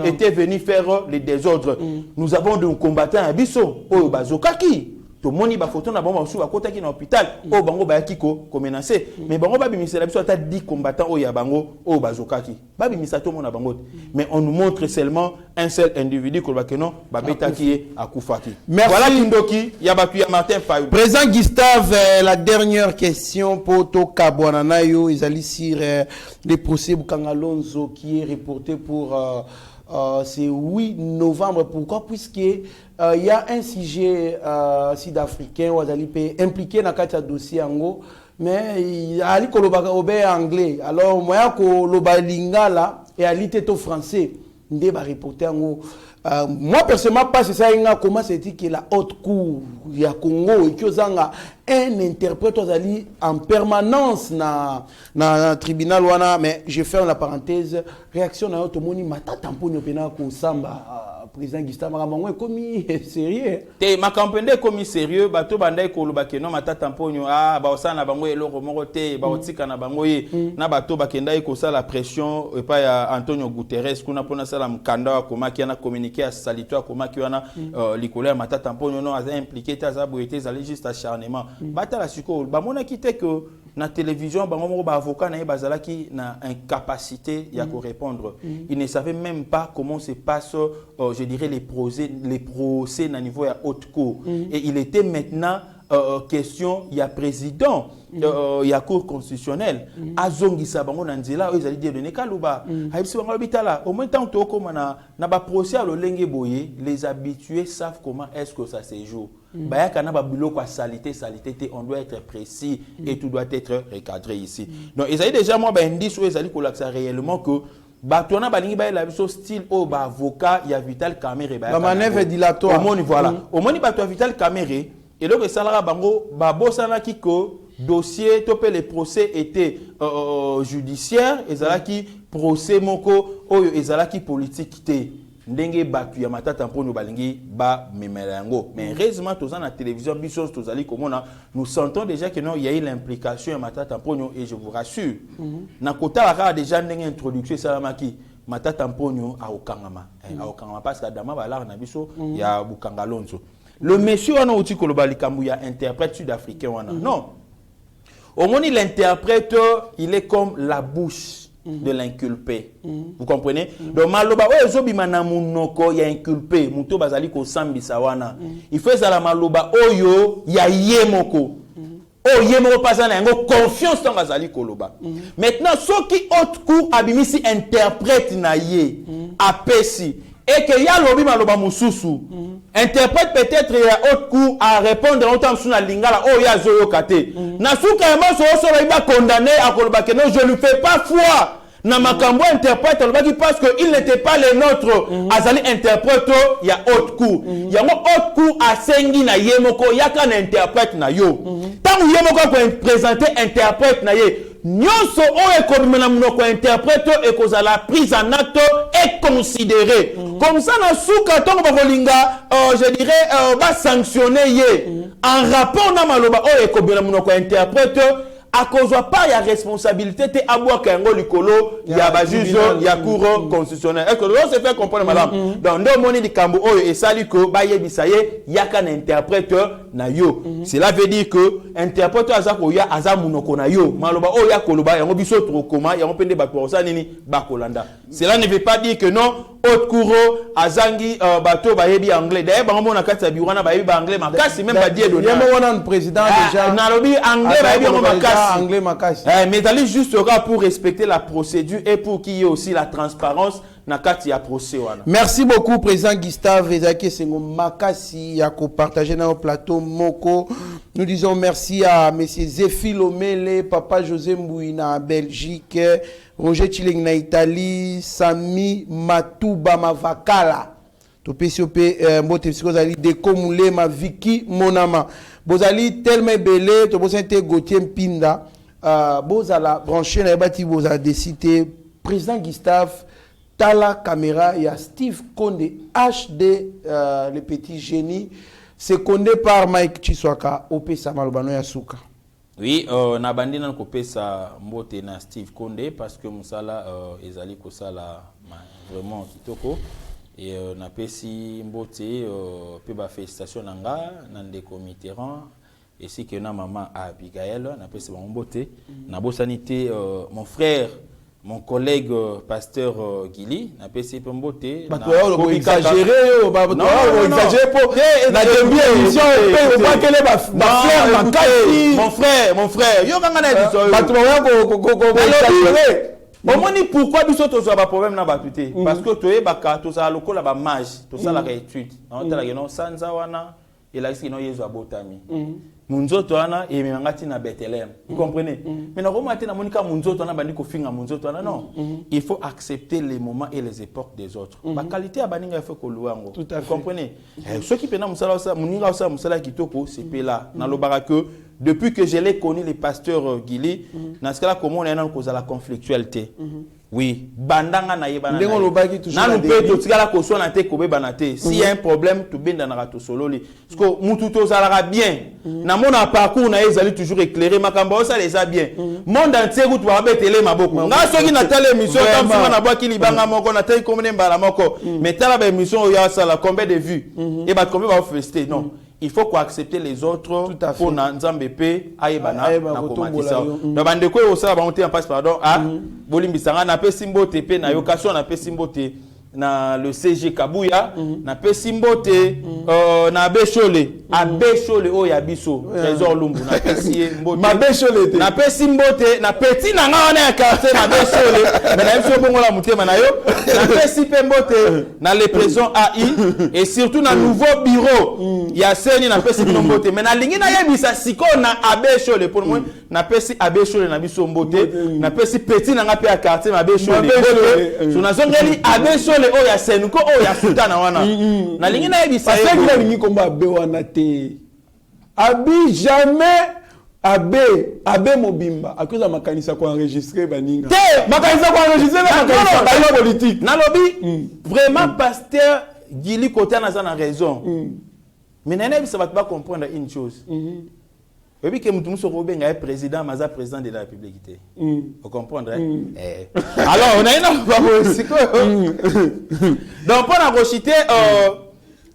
étaient venus faire les désordres. Nous avons des combattants à biso oyo bazokaki to moni ba photo na bango basu ba kotaki na hôpital o bango ba yakiko ko menacer mais bango ba bimisa la biso ata 10 combattants o ya bango o bazokaki ba bimisa to mona bango mais on nous montre seulement un seul individu ko ba kenon ba betaki akufaki. Voilà Kindoki ya batu ya Martin Fayou. Président Gustave, la dernière question pour to Kabwanana yo ezali sur les procès Bukangalonzo qui est reporté pour c'est 8 novembre. Pourquoi? Puisqu'il y a un sujet sud-africain impliqué dans le dossier ango, mais il y a un anglais. Alors, moi, je lingala et à l'ité français. Je vais reporter ango. Moi, personnellement, pas c'est ça. Comment c'est dit que la haute cour il y a Congo et que un interprète en permanence na tribunal wana, mais je ferme la parenthèse. Réaction na auto moni mata tamponi pena ko samba président Gustave Mamango est commis sérieux. Te makampende commis sérieux bato bandai ko lobake no mata tamponi ba osana bango eloko moko te ba otika na bango ye na bato bakendai ko sala pression et pas ya Antonio Guterres kuna pona sala mkanda komaki na communiquer à salito komaki wana likolo ya mata tamponi no a impliqué ta za boité za juste acharnement. Bata la siko ba mona kité que na télévision bango moko ba avocat na bazalaki na incapacité ya ko répondre. Ils ne savaient même pas comment se passe je dirais les procès na niveau ya haute cour et il était maintenant question il y a président il y a cour constitutionnelle azongisa bango na nzela ils allaient dire ne kaluba haibisi bango bitala au moins tant to comme na ba procès à lolenge boye les habitués savent comment est-ce que ça se joue bayaka na ba biloko à salité on doit être précis et tout doit être recadré ici donc ils allaient déjà moi ba indice où ils allaient collaxer réellement que batona balingi ba la biso style au ba avocat ya Vital Kamerhe ba manœuvre dilatoire au moni voilà au moni bato Vital Kamerhe et donc salara bango ba bosana kiko dossier topé les procès étaient judiciaires ezalaki procès moko oyo ezalaki politique té ndenge batu ya matata mponi balingi ba memelango mais heureusement tous na télévision biso tozali komona nous sentons déjà que non il y a eu l'implication ya matata mponi et je vous rassure na kota la déjà ndenge introduction salamaki matata mponi a okangama parce que dama balar na biso ya Bukangalonzo le monsieur wana uti koloba likambu ya interprète sud-africain wana non au moins l'interprète il est comme la bouche de l'inculpé. Vous comprenez? Donc maloba oyo zobima na munoko ya inculpé muto bazali ko sambisa wana il faut ça la maloba oyo ya yemoko yemoko pasana yango confiance dans bazali koloba maintenant ceux qui haute cour abimisi interprète na ye apesi et que ya lobi maloba mususu interprète peut-être ya haute cour à répondre autant sur la lingala ya zoyo kate na suka ya maso so ba condamné à koloba que non je ne fais pas foi na makambo interprète parce que il n'était pas les nôtres azali interprète ya haute cour yango haute cour asengi na yemoko yaka na interprète na yo tant yemoko ko présenter interprète na ye nyonso oyo ekobimela munoko interprète ekozala prise en acte et considéré. Comme ça na suka tongo bakolinga je dirais ba sanctionner ye en rapport na maloba oyo ekobimela munoko interprète à cause pas ya responsabilité te abwa kango likolo ya ba juge ya cour constitutionnelle. Est-ce que on se fait comprendre madame? Donc ndo moni likambo oyo esali ko ba yebisa ye yaka na interprète na yo. Cela veut dire que interprète azako ya aza munoko na yo. Maloba oyo ya koloba yango biso trop comment yango pende ba ko sa nini ba kolanda. Cela ne veut pas dire que non haute cour azangi bato ba yebi anglais. D'ailleurs bango mona kati ya biwana ba yebi anglais makasi même pas dire donner. Yemo wana président déjà. Na lobi anglais ba yebi makasi. Anglais makasi. Mais d'aller juste pour respecter la procédure et pour qu'il y ait aussi la transparence na kati ya procès wana. Merci beaucoup président Gustave Ezaki Sengo makasi ya ko partager na plateau moko. Nous disons merci à monsieur Zéphile Omele, papa José Mbouina Belgique, Roger Chileng na Italie, Sami Matouba Mavakala. Topesiopé mbote psikozali Deko Mulema Vicky Monama. Bozali tellement belé, to bosente Gauthier Mpinda, bozala branché na bati bozala décidé président Gustave Tala caméra, il y a Steve Konde HD le petit génie, secondé par Mike Chiswaka Opesa Malobano Yasuka. Oui, na bandi na kopesa mbote na Steve Konde parce que musala ezali kosala vraiment kitoko. Et na pesi mbote pe ba félicitation nanga na ndeko Mitterrand et si que na maman Abigail na pesi ba mbote na bosanité mon frère mon collègue pasteur Gili na pesi pe mbote na ko exagérer ba exagérer pour na début émission pe pas que les ba frère makasi mon frère yo kanga na biso ba to ko exagérer. Omoni pourquoi biso toza ba problème na batuté parce que toye baka toza lokola ba mage toza la étude on tala que non sanza wana et là ici non yezo abotami munzoto wana et mangati na Bethléem vous comprenez mais na romati na monika munzoto wana bandi ko finga munzoto wana non il faut accepter les moments et les époques des autres ba qualité ya baninga faut ko luango vous comprenez ceux qui pena musala ça moninga ça musala kitoko c'est pela na lobaka que depuis que je l'ai connu, le pasteur Gili, dans ce cas-là, comment on est dans la conflictualité? Oui, bandanga na yeba na. Na peut tout ça la caution na te kobe banate. S'il y a un problème, tout bien dans rato solo li. Parce que mutu to zalara bien. Na mon parcours na ezali toujours éclairé makamba ça les a bien. Monde entier ku tu ba betele maboko. Nga soki na telle émission comme ça na bwa ki libanga moko na telle combien mbala moko. Mais tala ba émission ya ça la combien de vues et ba combien va féliciter non. Il faut quoi accepter les autres pour nzambe pe ayebana na komatisa. Na bande ko osala ba monter en passe pardon ah bolimbisanga na pe simbote pe na yokaso na pe simbote na le CG Kabuya na pe simbote na Bechole o ya biso trésor lumbu na pe simbote ma Bechole na pe simbote na petit na nga wana ya quartier na Bechole mais na biso bongo la mutema na yo na pe simbote na les présents AI et surtout na nouveau bureau ya seni na pe simbote mais na lingi na yebisa siko na Bechole pour moi na pe si Bechole na biso mbote na pe si petit na nga pe ya quartier na Bechole so na zongeli Bechole o ya senuko o ya sultana wana na lingi na yebisa parce que la lingi komba be wana te abi jamais abe mobimba à cause de makanisa ko enregistrer baninga te makanisa ko enregistrer na makanisa ba politique na lobby vraiment pasteur Gili Kota na za raison mais nene bisa va pas comprendre une chose et puis que mutumu Robenga est président maza président de la République vous comprendre alors on a une donc pour la rochité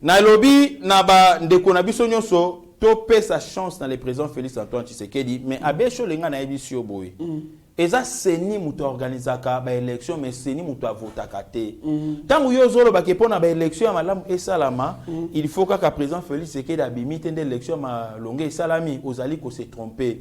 na lobby na ba ndeko na biso nyonso to pe sa chance dans les présidents Félix Antoine Tshisekedi mais abesho lenga na ebisio boy eza seni muto organisaka ba élection mais seni muto avotaka te tangu yo zolo ba kepona ba élection ya malamu esalama il faut que président Félix Tshisekedi abimite de élection ma longue esalami ozali ko se tromper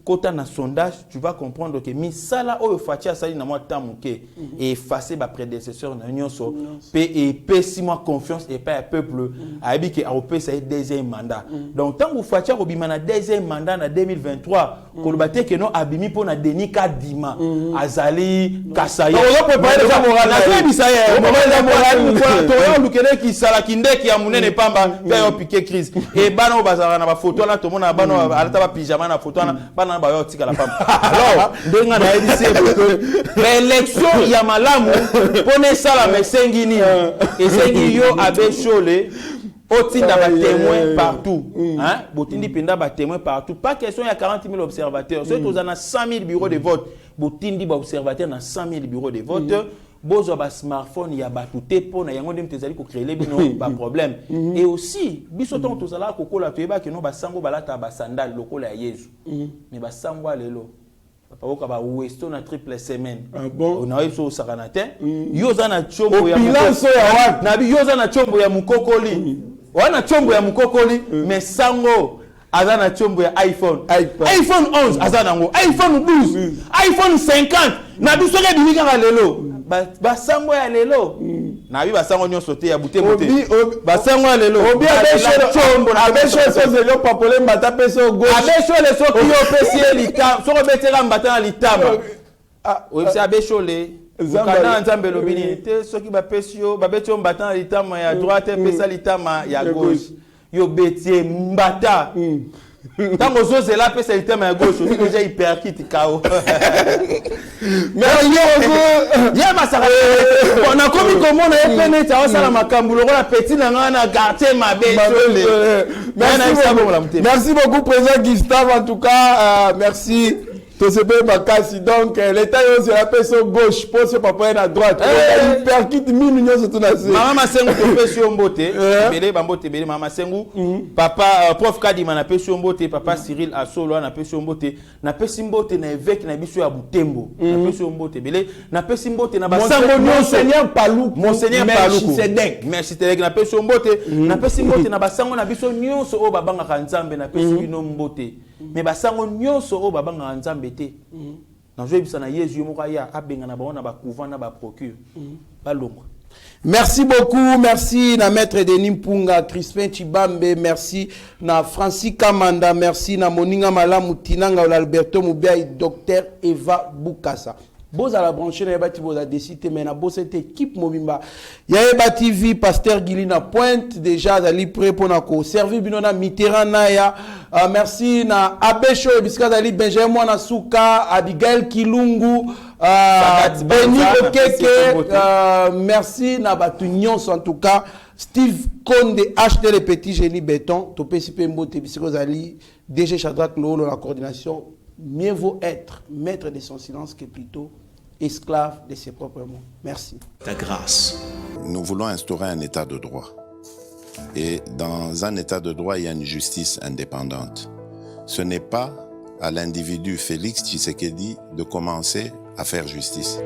kota na sondage tu vas comprendre que misala oyo fatia sali na moi tamuke et effacer ba prédécesseur na nyonso et pesi moi confiance et pas peuple abi que au pesa deuxième mandat donc tangu fatia ko bimana deuxième mandat na 2023 ko lobate que non abimi pona Denis Kadima Dima azali Kasaya on peut préparer déjà moral na bisa ya moral to yo lukele ki sala kindeki ya munene pamba pe yo piquer crise et bana bazara na ba photo na to mona bana alata ba pyjama na photo na bana ba yo tika la pamba alors ndenga na ebise l'élection ya malamu pone sala mesengi ni esengi yo abe chole otinda ba témoins partout hein botindi penda ba témoins partout pas question ya 40 000 observateurs ceux tous na 100 000 bureaux de vote botindi ba observateurs na 100 000 bureaux de vote bozo ba smartphone ya ba tout po na yango ndem tezali ko créer bino ba problème et aussi biso ton tozala ko kola toyeba ke no ba sango balata ba sandal lokola ya Yesu mais ba sango lelo papa oka ba westo na triple semaine bon on a eu so sakanate yoza na chombo ya bilanso ya wapi na yoza na chombo ya mukokoli wana chombo ya mukokoli mais sango azana chombo ya iPhone 11 azana ngo iPhone 12 iPhone 50 na biso ke bimika lelo ba sango ya lelo na bi ba sango nyonso te ya butembo te ba sango ya lelo obi chombo na abesho so zelo papole mbata peso gauche abesho le so ki yo pesi lika so ko betela mbata na litama o bi abesho le kana nzambe lobini te soki ba pesi yo ba betio mbata na litama ya droite pesa litama ya gauche yo betie mbata tango zozela pesa litama ya gauche aussi déjà hyperkit kao mais yo ya masaka on a komi komona epene ta osala makambu lokola petit na ngana quartier mabe merci beaucoup président Gustave en tout cas merci to se pe makasi donc l'état yo c'est la personne gauche pour ce papa à droite hyperkit minyo surtout na se mama sengu to pesi mbote bele bambote bele mama sengu papa prof Kadima na pesi mbote papa Cyril Asolo na pesi mbote na pesi mbote na évêque na biso ya Butembo na pesi mbote bele na pesi mbote na basango monseigneur Paluku merci Sedek na pesi mbote na pesi mbote na basango na biso nyonso o babanga kanzambe na pesi bino mbote mais basango nyonso o babanga nzambe te na joyebisa na Yesu moko ya abenga na baona ba couvent na ba procure balongwa. Merci beaucoup, merci na maître Denis Mpunga, Crispin Chibambe, merci na Francis Kamanda, merci na Moninga Malamu Tinanga Alberto Moubiaï, docteur Eva Bukasa. Boz à la branche na ebati boza décidé mais na boz cette équipe mobimba ya ebati TV pasteur Guilina Pointe déjà ali prêt pour na ko servir binona Mitterrand na ya merci na Abesho ebiska ali Benjamin na Suka Abigail Kilungu Beni Okeke merci na batu nyonso en tout cas Steve Konde acheter les petits génies béton to pesipe mbote bisiko ali DG Shadrack Lolo la coordination. Mieux vaut être maître de son silence que plutôt esclave de ses propres mots. Merci. Ta grâce. Nous voulons instaurer un état de droit. Et dans un état de droit, il y a une justice indépendante. Ce n'est pas à l'individu Félix Tshisekedi de commencer à faire justice.